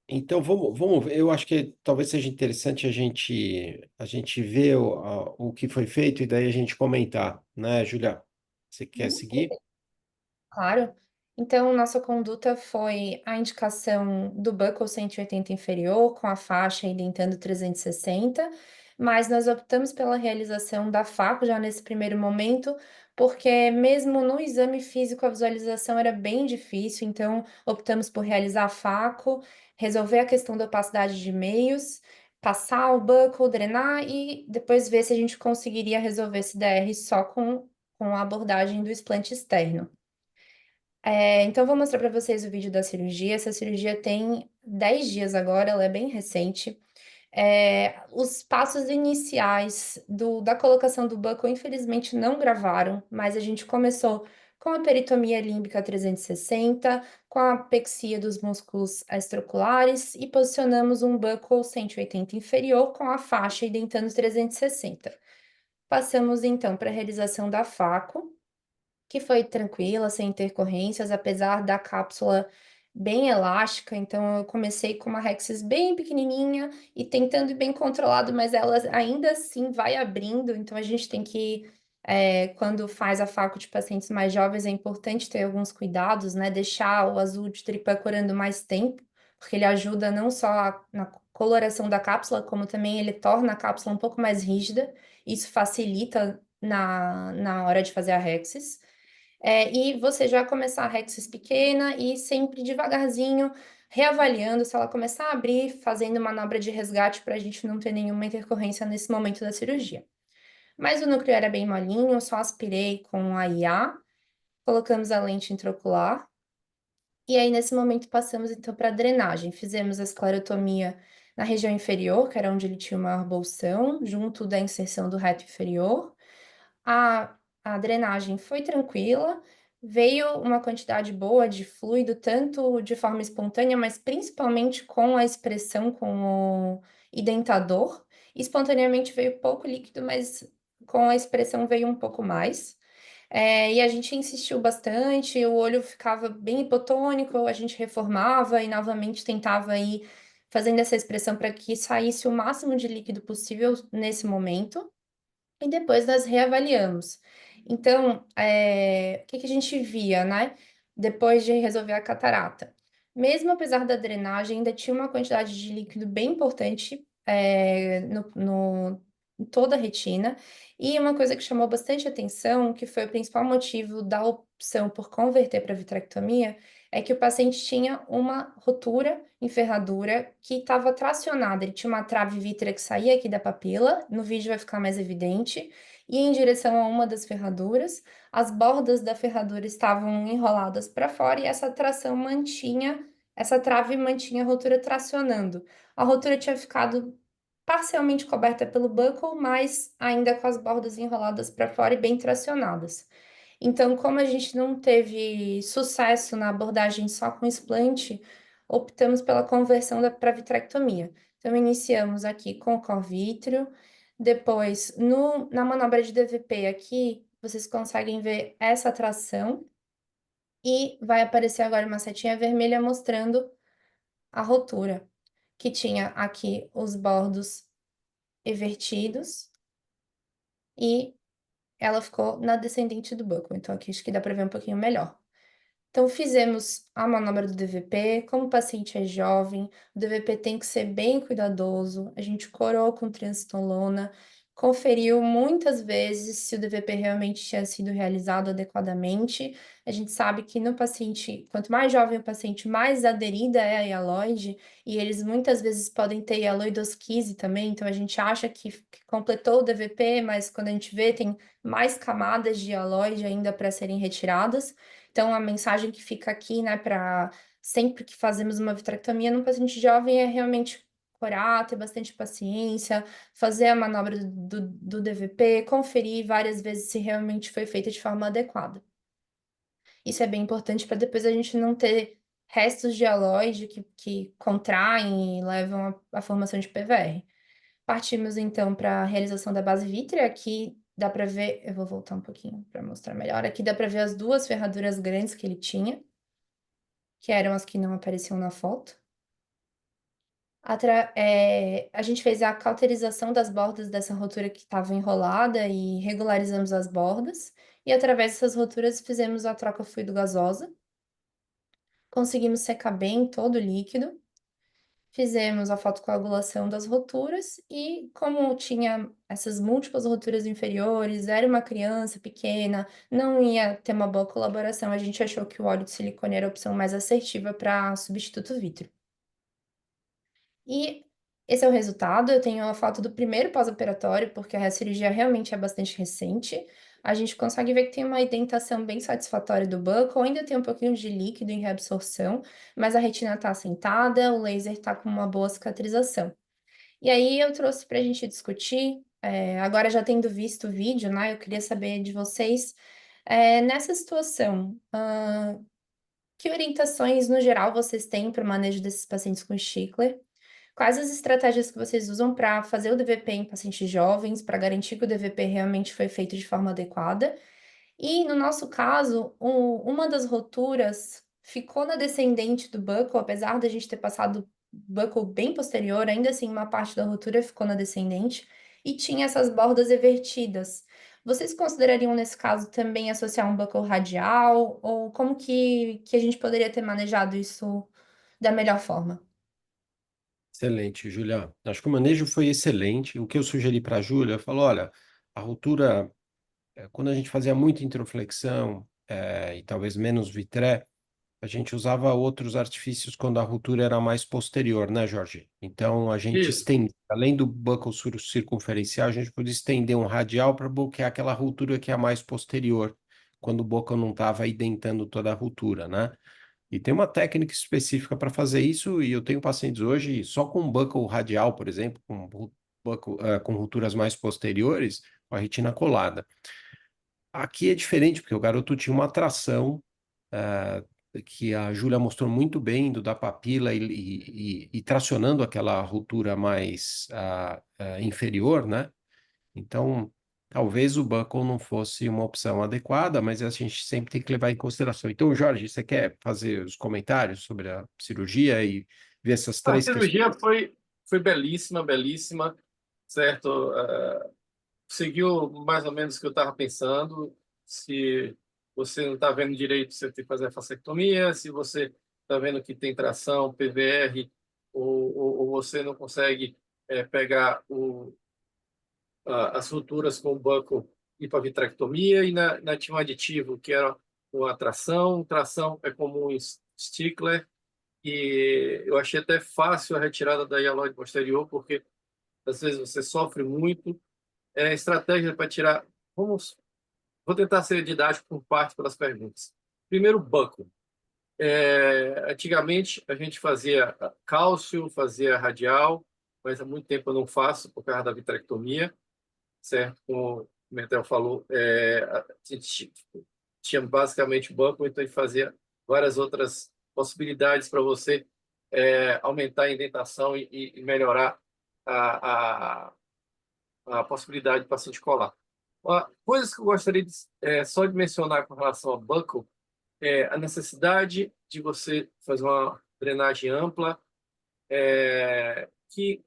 então, vamos ver. Eu acho que talvez seja interessante a gente ver o que foi feito e daí a gente comentar, né, Julia? Você quer seguir? Claro. Então, nossa conduta foi a indicação do buckle 180 inferior, com a faixa indentando 360, mas nós optamos pela realização da FACO já nesse primeiro momento, porque mesmo no exame físico a visualização era bem difícil, então optamos por realizar a FACO, resolver a questão da opacidade de meios, passar o buckle, drenar e depois ver se a gente conseguiria resolver esse DR só com a abordagem do explante externo. Então, eu vou mostrar para vocês o vídeo da cirurgia. Essa cirurgia tem 10 dias agora, ela é bem recente. Os passos iniciais da colocação do buckle, infelizmente, não gravaram, mas a gente começou com a peritomia límbica 360, com a apexia dos músculos extraoculares e posicionamos um buckle 180 inferior com a faixa identando 360. Passamos, então, para a realização da FACO, que foi tranquila, sem intercorrências, apesar da cápsula bem elástica. Então, eu comecei com uma Rexis bem pequenininha e tentando ir bem controlado, mas ela ainda assim vai abrindo. Então, a gente tem que, quando faz a faco de pacientes mais jovens, é importante ter alguns cuidados, né? Deixar o azul de tripã corando mais tempo, porque ele ajuda não só na coloração da cápsula, como também ele torna a cápsula um pouco mais rígida. Isso facilita na hora de fazer a Rexis. E você já começar a Rexis pequena e sempre devagarzinho, reavaliando se ela começar a abrir, fazendo manobra de resgate para a gente não ter nenhuma intercorrência nesse momento da cirurgia. Mas o núcleo era bem molinho, eu só aspirei com a IA, colocamos a lente intraocular, e aí nesse momento passamos então para a drenagem. Fizemos a esclerotomia na região inferior, que era onde ele tinha o maior bolsão, junto da inserção do reto inferior. A drenagem foi tranquila, veio uma quantidade boa de fluido, tanto de forma espontânea, mas principalmente com a expressão com o identador. Espontaneamente veio pouco líquido, mas com a expressão veio um pouco mais. E a gente insistiu bastante, o olho ficava bem hipotônico, a gente reformava e novamente tentava ir fazendo essa expressão para que saísse o máximo de líquido possível nesse momento, e depois nós reavaliamos. Então, o que que a gente via, né? Depois de resolver a catarata. Mesmo apesar da drenagem, ainda tinha uma quantidade de líquido bem importante em toda a retina. E uma coisa que chamou bastante atenção, que foi o principal motivo da opção por converter para vitrectomia, é que o paciente tinha uma rotura em ferradura que estava tracionada. Ele tinha uma trave vítrea que saía aqui da papila, no vídeo vai ficar mais evidente, e em direção a uma das ferraduras, as bordas da ferradura estavam enroladas para fora e essa trave mantinha a rotura tracionando. A rotura tinha ficado parcialmente coberta pelo buckle, mas ainda com as bordas enroladas para fora e bem tracionadas. Então, como a gente não teve sucesso na abordagem só com explante, optamos pela conversão para vitrectomia. Então, iniciamos aqui com o corvítrio, depois na manobra de DVP aqui, vocês conseguem ver essa tração, e vai aparecer agora uma setinha vermelha mostrando a rotura, que tinha aqui os bordos evertidos, e ela ficou na descendente do buckle. Então, aqui acho que dá para ver um pouquinho melhor. Então, fizemos a manobra do DVP. Como o paciente é jovem, o DVP tem que ser bem cuidadoso. A gente corou com triancistolona, conferiu muitas vezes se o DVP realmente tinha sido realizado adequadamente. A gente sabe que no paciente, quanto mais jovem o paciente, mais aderida é a hialoide, e eles muitas vezes podem ter hialoidosquise também. Então, a gente acha que completou o DVP, mas quando a gente vê, tem mais camadas de hialoide ainda para serem retiradas. Então, a mensagem que fica aqui, né, para sempre que fazemos uma vitrectomia num paciente jovem é realmente corar, ter bastante paciência, fazer a manobra do DVP, conferir várias vezes se realmente foi feita de forma adequada. Isso é bem importante para depois a gente não ter restos de aloide que contraem e levam à formação de PVR. Partimos então para a realização da base vítrea. Aqui dá para ver, eu vou voltar um pouquinho para mostrar melhor. Aqui dá para ver as duas ferraduras grandes que ele tinha, que eram as que não apareciam na foto. A gente fez a cauterização das bordas dessa rotura que estava enrolada e regularizamos as bordas. E através dessas roturas fizemos a troca fluido-gasosa. Conseguimos secar bem todo o líquido. Fizemos a fotocoagulação das roturas e, como tinha essas múltiplas roturas inferiores, era uma criança pequena, não ia ter uma boa colaboração, a gente achou que o óleo de silicone era a opção mais assertiva para substituto vítreo. E esse é o resultado. Eu tenho a foto do primeiro pós-operatório, porque a cirurgia realmente é bastante recente. A gente consegue ver que tem uma indentação bem satisfatória do buccal, ainda tem um pouquinho de líquido em reabsorção, mas a retina está assentada, o laser está com uma boa cicatrização. E aí eu trouxe para a gente discutir, agora já tendo visto o vídeo, né, eu queria saber de vocês, nessa situação, que orientações no geral vocês têm para o manejo desses pacientes com Stickler? Quais as estratégias que vocês usam para fazer o DVP em pacientes jovens, para garantir que o DVP realmente foi feito de forma adequada? E, no nosso caso, uma das roturas ficou na descendente do buccal, apesar da gente ter passado o buccal bem posterior, ainda assim, uma parte da rotura ficou na descendente e tinha essas bordas evertidas. Vocês considerariam, nesse caso, também associar um buccal radial? Ou como que a gente poderia ter manejado isso da melhor forma? Excelente, Júlia. Acho que o manejo foi excelente. O que eu sugeri para a Júlia, eu falo, olha, a ruptura, quando a gente fazia muita introflexão, e talvez menos vitré, a gente usava outros artifícios quando a ruptura era mais posterior, né, Jorge? Então a gente Isso. estende, além do buccal circunferencial, a gente podia estender um radial para bloquear aquela ruptura que é a mais posterior, quando o buccal não estava identando toda a ruptura, né? E tem uma técnica específica para fazer isso, e eu tenho pacientes hoje só com buccal radial, por exemplo, com rupturas mais posteriores, com a retina colada. Aqui é diferente, porque o garoto tinha uma atração ah, que a Júlia mostrou muito bem, indo da papila e tracionando aquela ruptura mais inferior, né? Então, talvez o buckle não fosse uma opção adequada, mas a gente sempre tem que levar em consideração. Então, Jorge, você quer fazer os comentários sobre a cirurgia e ver essas A três questões? cirurgia foi belíssima, belíssima, certo? Seguiu mais ou menos o que eu estava pensando. Se você não está vendo direito, você tem que fazer a fasectomia. Se você está vendo que tem tração, PVR, ou você não consegue pegar as rupturas com o buccal e para vitrectomia, e tinha um aditivo que era a tração. Tração é comum em Stickler, e eu achei até fácil a retirada da hialóide posterior, porque às vezes você sofre muito. Estratégia para tirar. Vou tentar ser didático por parte pelas perguntas. Primeiro, buccal. Antigamente, a gente fazia cálcio, fazia radial, mas há muito tempo eu não faço por causa da vitrectomia, certo? Como o Metel falou, a gente tinha basicamente buccal, então a gente fazia várias outras possibilidades para você aumentar a indentação e melhorar a, a, a possibilidade do paciente colar. Coisas que eu gostaria só de mencionar com relação ao buccal é a necessidade de você fazer uma drenagem ampla, que,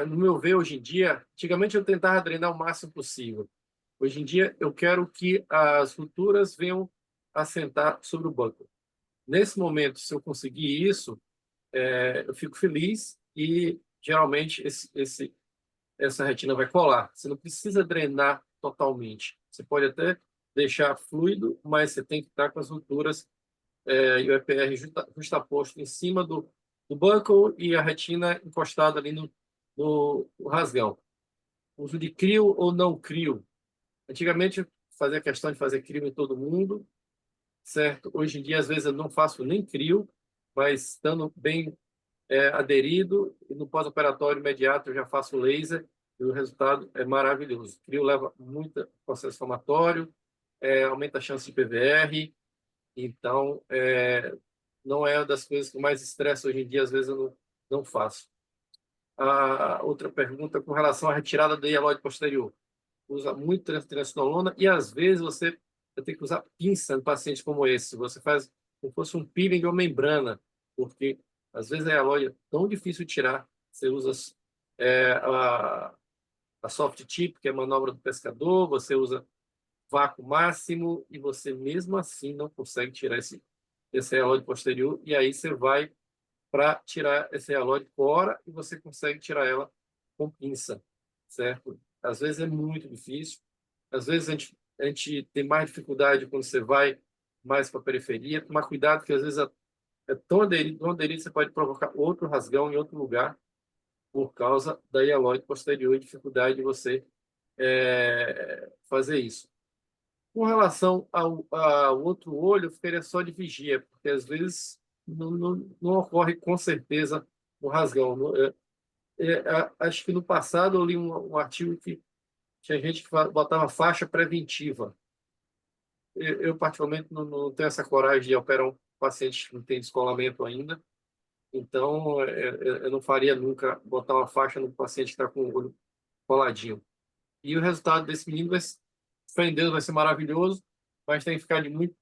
no meu ver, hoje em dia, antigamente eu tentava drenar o máximo possível. Hoje em dia, eu quero que as rupturas venham assentar sobre o buccal. Nesse momento, se eu conseguir isso, eu fico feliz e, geralmente, essa retina vai colar. Você não precisa drenar totalmente. Você pode até deixar fluido, mas você tem que estar com as rupturas e o EPR justaposto em cima do buccal e a retina encostada ali no rasgão. Uso de crio ou não crio. Antigamente, eu fazia questão de fazer crio em todo mundo, certo? Hoje em dia, às vezes, eu não faço nem crio, mas estando bem aderido, e no pós-operatório imediato eu já faço laser, e o resultado é maravilhoso. O crio leva muito processo inflamatório, aumenta a chance de PVR, então não é uma das coisas que mais estressa hoje em dia, às vezes eu não faço. A outra pergunta com relação à retirada do hialóide posterior. Usa muito triacinolona e às vezes você vai ter que usar pinça em pacientes como esse. Você faz como se fosse um peeling de uma membrana, porque às vezes a hialóide é tão difícil de tirar. Você usa a soft tip, que é a manobra do pescador, você usa vácuo máximo e você mesmo assim não consegue tirar esse hialóide posterior, e aí você vai para tirar esse hialóide fora e você consegue tirar ela com pinça, certo? Às vezes é muito difícil, às vezes a gente tem mais dificuldade quando você vai mais para a periferia. Tomar cuidado, que às vezes é tão aderido, você pode provocar outro rasgão em outro lugar por causa da hialóide posterior e dificuldade de você fazer isso. Com relação ao outro olho, eu ficaria só de vigia, porque às vezes não ocorre com certeza um rasgão. Acho que no passado eu li um artigo que tinha gente que botava faixa preventiva. Eu particularmente, não tenho essa coragem de operar um paciente que não tem descolamento ainda, então eu não faria nunca botar uma faixa no paciente que está com o olho coladinho. E o resultado desse menino, fé em Deus, vai ser maravilhoso, mas tem que ficar muito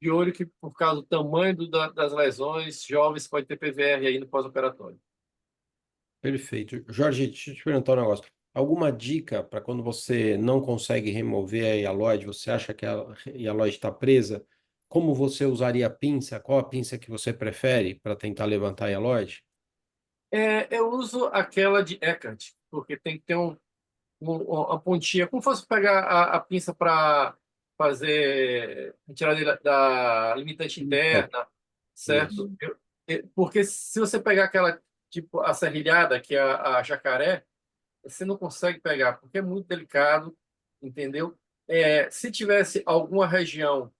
de olho que, por causa do tamanho das lesões, jovens pode ter PVR aí no pós-operatório. Perfeito. Jorge, deixa eu te perguntar um negócio. Alguma dica para quando você não consegue remover a hialóide, você acha que a hialóide está presa? Como você usaria a pinça? Qual a pinça que você prefere para tentar levantar a hialóide? Eu uso aquela de Eckert, porque tem que ter uma pontinha, como fosse pegar a pinça para fazer retirada da limitante interna, certo? Isso. Porque se você pegar aquela, tipo, a serrilhada, que é a jacaré, você não consegue pegar, porque é muito delicado, entendeu? Se tivesse alguma região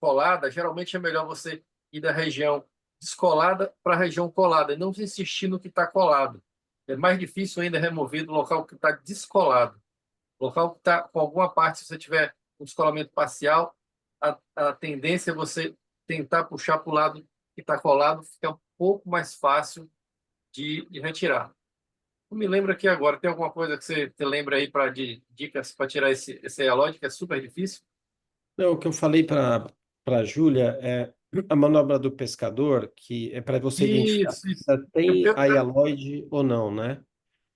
colada, geralmente é melhor você ir da região descolada para a região colada, e não insistir no que está colado. É mais difícil ainda remover do local que está descolado. Local que está com alguma parte, se você tiver um descolamento parcial, a tendência é você tentar puxar para o lado que está colado, fica um pouco mais fácil de retirar. Não me lembro aqui agora, tem alguma coisa que você te lembra aí de dicas para tirar esse hialóide, que é super difícil? Não, o que eu falei para a Júlia é a manobra do pescador, que é para você identificar Isso, se isso. ainda Eu, tem eu, a hialoide ou não, né?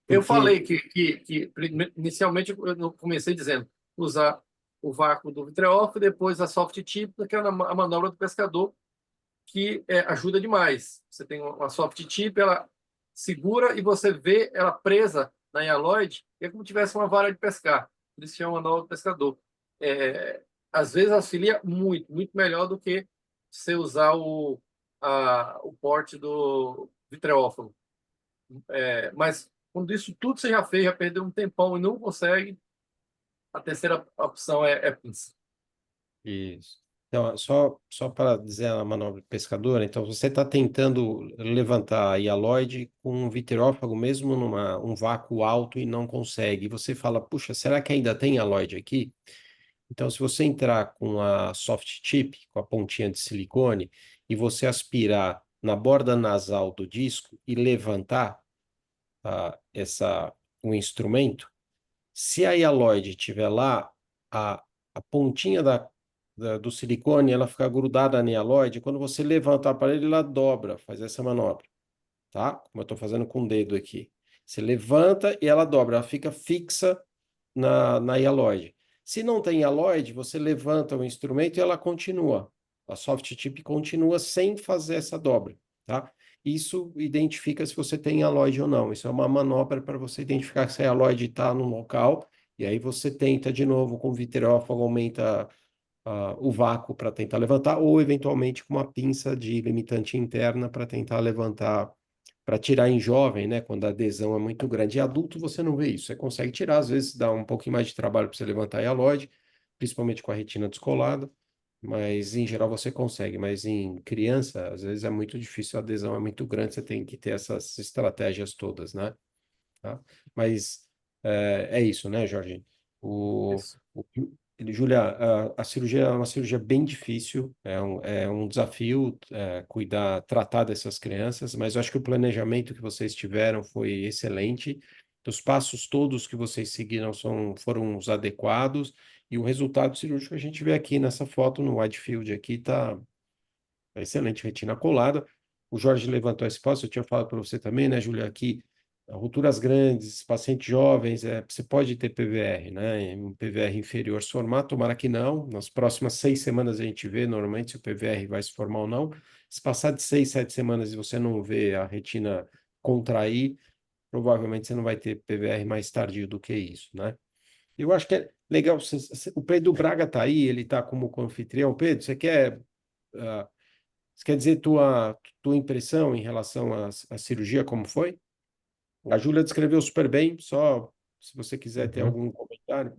eu Porque falei que inicialmente eu comecei dizendo usar o vácuo do vitreófilo, depois a soft tip, que é a manobra do pescador, que ajuda demais. Você tem uma soft tip, ela segura e você vê ela presa na hialoide, é como se tivesse uma vara de pescar. Por isso chama manobra do pescador. É, às vezes auxilia muito, muito melhor do que você usar o porte do vitreófilo. Mas quando isso tudo você já fez, já perdeu um tempão e não consegue, a terceira opção é pinça. isso. Então, só para dizer a manobra pescadora, então você está tentando levantar a hialoide com um vitrófago mesmo numa um vácuo alto e não consegue. E você fala, puxa, será que ainda tem hialoide aqui? Então, se você entrar com a soft tip, com a pontinha de silicone, e você aspirar na borda nasal do disco e levantar o instrumento, se a hialoide estiver lá, a pontinha do silicone, ela fica grudada na hialoide, quando você levanta o aparelho, ela dobra, faz essa manobra, tá? Como eu estou fazendo com o dedo aqui. Você levanta e ela dobra, ela fica fixa na hialoide. Se não tem hialoide, você levanta o instrumento e ela continua. A soft tip continua sem fazer essa dobra, tá? Isso identifica se você tem hialoide ou não. Isso é uma manobra para você identificar se a hialoide está no local, e aí você tenta de novo com o vitreófago, aumenta o vácuo para tentar levantar, ou eventualmente com uma pinça de limitante interna para tentar levantar, para tirar em jovem, né? Quando a adesão é muito grande. Em adulto você não vê isso. Você consegue tirar, às vezes dá um pouquinho mais de trabalho para você levantar a hialoide, principalmente com a retina descolada, mas em geral você consegue. Mas em criança, às vezes é muito difícil, a adesão é muito grande, você tem que ter essas estratégias todas, né? Tá? Mas é isso, né, Jorge? O, Isso. o, Júlia, a cirurgia é uma cirurgia bem difícil, é um desafio cuidar, tratar dessas crianças, mas eu acho que o planejamento que vocês tiveram foi excelente. Os passos todos que vocês seguiram foram os adequados, e o resultado cirúrgico a gente vê aqui nessa foto no wide field aqui, tá excelente, retina colada. O Jorge levantou esse ponto, eu tinha falado para você também, né, Júlia, que rupturas grandes, pacientes jovens, você pode ter PVR, né? Um PVR inferior se formar, tomara que não. Nas próximas 6 semanas a gente vê normalmente se o PVR vai se formar ou não. Se passar de 6, 7 semanas e você não vê a retina contrair, provavelmente você não vai ter PVR mais tardio do que isso, né? Eu acho que é legal, o Pedro Braga está aí, ele está como anfitrião. Pedro, ah, você quer dizer tua impressão em relação à cirurgia, como foi? A Júlia descreveu super bem, só se você quiser ter Uhum. algum comentário.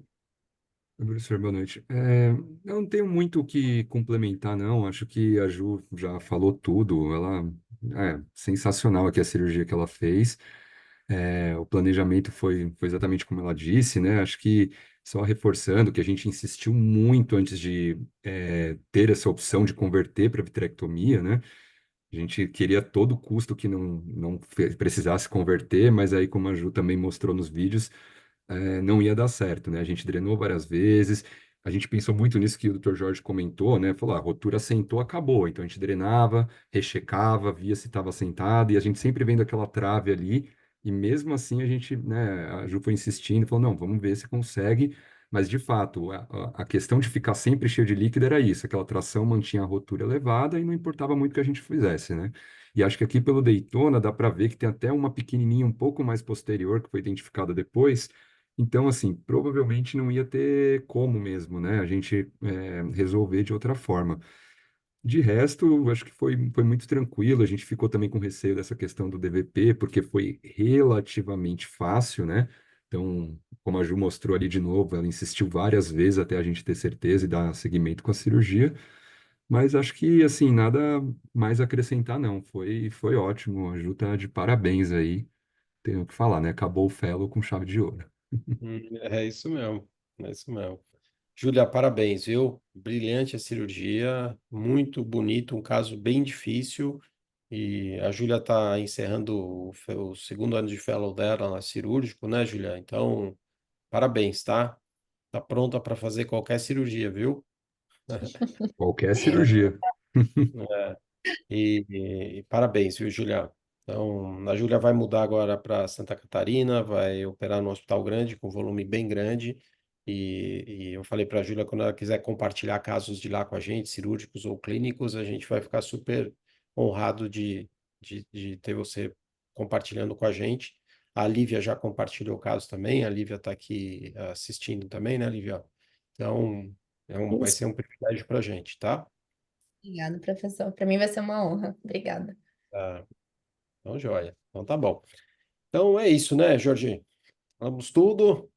Professor, boa noite. Eu não tenho muito o que complementar, não. Acho que a Ju já falou tudo. Ela é sensacional aqui a cirurgia que ela fez. O planejamento foi exatamente como ela disse, né? Acho que só reforçando que a gente insistiu muito antes de ter essa opção de converter para vitrectomia, né? A gente queria a todo custo que não precisasse converter, mas aí, como a Ju também mostrou nos vídeos, não ia dar certo, né? A gente drenou várias vezes, a gente pensou muito nisso que o Dr. Jorge comentou, né? Falou, a rotura sentou, acabou. Então a gente drenava, rechecava, via se estava sentado, e a gente sempre vendo aquela trave ali, e mesmo assim a gente, né, a Ju foi insistindo, falou, não, vamos ver se consegue. Mas, de fato, a questão de ficar sempre cheio de líquido era isso, aquela tração mantinha a rotura elevada e não importava muito o que a gente fizesse, né? E acho que aqui pelo Daytona dá para ver que tem até uma pequenininha um pouco mais posterior, que foi identificada depois, então, assim, provavelmente não ia ter como mesmo, né? A gente resolver de outra forma. De resto, acho que foi muito tranquilo. A gente ficou também com receio dessa questão do DVP, porque foi relativamente fácil, né? Então, como a Ju mostrou ali de novo, ela insistiu várias vezes até a gente ter certeza e dar seguimento com a cirurgia. Mas acho que, assim, nada mais a acrescentar, não. Foi ótimo. A Ju tá de parabéns aí. Tenho o que falar, né? Acabou o fellow com chave de ouro. É isso mesmo, é isso mesmo. Júlia, parabéns, viu? Brilhante a cirurgia, muito bonito, um caso bem difícil. E a Júlia está encerrando o segundo ano de fellow dela na cirúrgico, né, Júlia? Então, parabéns, tá? Tá pronta para fazer qualquer cirurgia, viu? Qualquer cirurgia. E parabéns, viu, Júlia? Então, a Júlia vai mudar agora para Santa Catarina, vai operar no Hospital Grande, com volume bem grande. E eu falei para a Júlia, quando ela quiser compartilhar casos de lá com a gente, cirúrgicos ou clínicos, a gente vai ficar super honrado de ter você compartilhando com a gente. A Lívia já compartilhou o caso também, a Lívia está aqui assistindo também, né, Lívia? Então, vai Isso. ser um privilégio para a gente, tá? Obrigada, professor. Para mim vai ser uma honra. Obrigada. Ah, então, joia. Então, tá bom. Então, é isso, né, Jorge? Vamos tudo.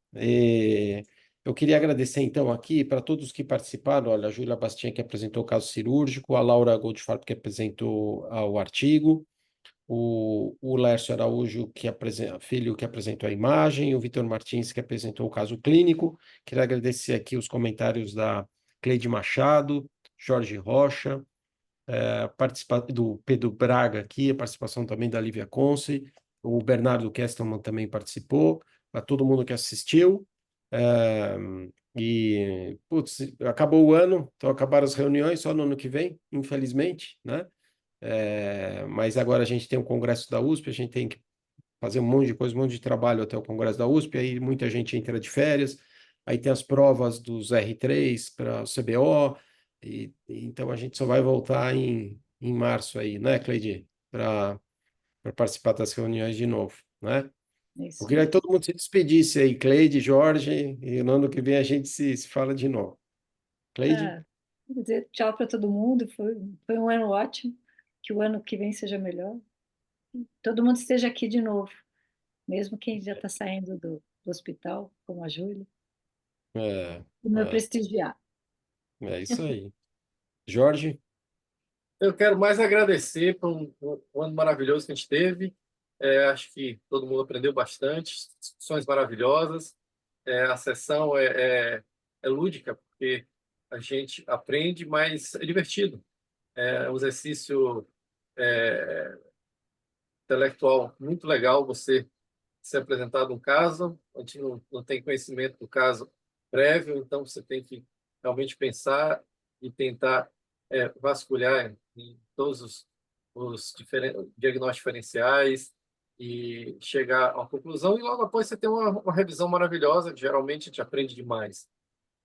Eu queria agradecer, então, aqui para todos que participaram. Olha, a Júlia Bastian, que apresentou o caso cirúrgico, a Laura Goldfarb, que apresentou o artigo, o Lércio Araújo, filho, que apresentou a imagem, o Vitor Martins, que apresentou o caso clínico. Queria agradecer aqui os comentários da Cleide Machado, Jorge Rocha, do Pedro Braga aqui, a participação também da Lívia Conce, o Bernardo Kestelman também participou, a todo mundo que assistiu. É, putz, acabou o ano, então acabaram as reuniões só no ano que vem, infelizmente, né? Mas agora a gente tem o Congresso da USP, a gente tem que fazer um monte de coisa, um monte de trabalho até o Congresso da USP, aí muita gente entra de férias, aí tem as provas dos R3 para o CBO, então a gente só vai voltar em março aí, né, Cleide? Para participar das reuniões de novo, né? É Eu isso queria que mesmo. todo mundo se despedisse aí, Cleide, Jorge, e no ano que vem a gente se fala de novo. Cleide? Quer dizer tchau para todo mundo. Foi um ano ótimo. Que o ano que vem seja melhor. Todo mundo esteja aqui de novo, mesmo quem já está saindo do hospital, como a Júlia, É, e me é, prestigiar. é isso aí. Jorge? Eu quero mais agradecer por um ano maravilhoso que a gente teve. Acho que todo mundo aprendeu bastante, discussões maravilhosas. A sessão é lúdica, porque a gente aprende, mas é divertido. É um exercício é, intelectual muito legal você ser apresentado um caso. A gente não tem conhecimento do caso prévio, então você tem que realmente pensar e tentar vasculhar em todos os diagnósticos diferenciais e chegar a uma conclusão. E logo após você tem uma revisão maravilhosa, que geralmente a gente aprende demais.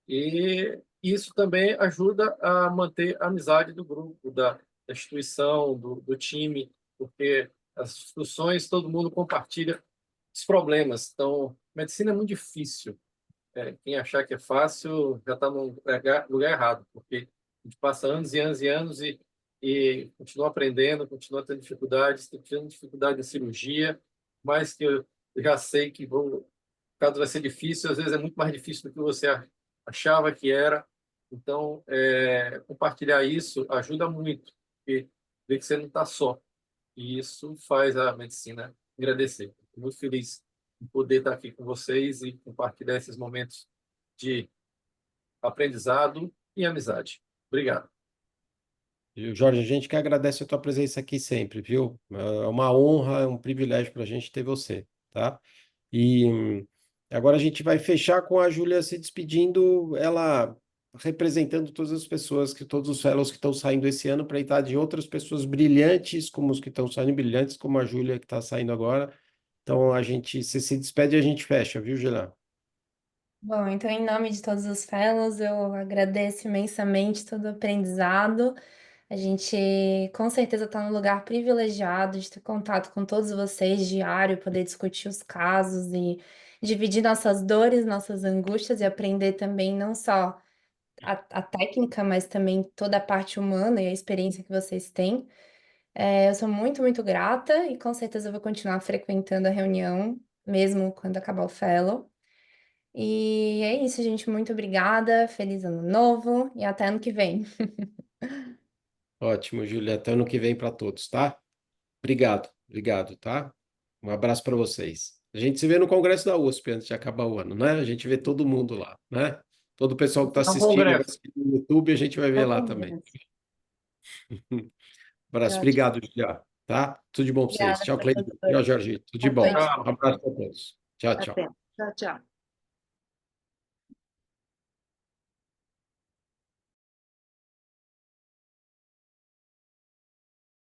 E isso também ajuda a manter a amizade do grupo, da instituição, do time, porque as discussões todo mundo compartilha os problemas. Então, medicina é muito difícil. Quem achar que é fácil já está no lugar errado, porque a gente passa anos e anos e anos e continua aprendendo, continua tendo dificuldades, tendo dificuldade na cirurgia, mas que eu já sei que o caso vai ser difícil, às vezes é muito mais difícil do que você achava que era. Então, compartilhar isso ajuda muito, porque vê que você não está só. E isso faz a medicina agradecer. Estou muito feliz em poder estar aqui com vocês e compartilhar esses momentos de aprendizado e amizade. Obrigado. Jorge, a gente que agradece a tua presença aqui sempre, viu? É uma honra, é um privilégio para a gente ter você, tá? E agora a gente vai fechar com a Júlia se despedindo, ela representando todas as pessoas, todos os fellows que estão saindo esse ano, para estar de outras pessoas brilhantes, como os que estão saindo, brilhantes, como a Júlia que está saindo agora. Então a gente se despede e a gente fecha, viu, Júlia? Bom, então, em nome de todos os fellows, eu agradeço imensamente todo o aprendizado. A gente com certeza está num lugar privilegiado de ter contato com todos vocês diário, poder discutir os casos e dividir nossas dores, nossas angústias e aprender também não só a técnica, mas também toda a parte humana e a experiência que vocês têm. Eu sou muito, muito grata e com certeza eu vou continuar frequentando a reunião, mesmo quando acabar o fellow. E é isso, gente. Muito obrigada. Feliz ano novo e até ano que vem. Ótimo, Júlia. Até ano que vem para todos, tá? Obrigado, obrigado, tá? Um abraço para vocês. A gente se vê no Congresso da USP antes de acabar o ano, né? A gente vê todo mundo lá, né? Todo o pessoal que está É um assistindo vai congresso. assistir no YouTube, a gente vai ver lá Vamos também. ver. Abraço. Tchau, tchau. Obrigado, Julia. Tá? Tudo de bom para vocês. Obrigada, Tchau, Cleiton. professor. Tchau, Jorge. Tudo de Boa bom. noite. Tchau. Um abraço para todos. Tchau, tchau. Até. Tchau, tchau.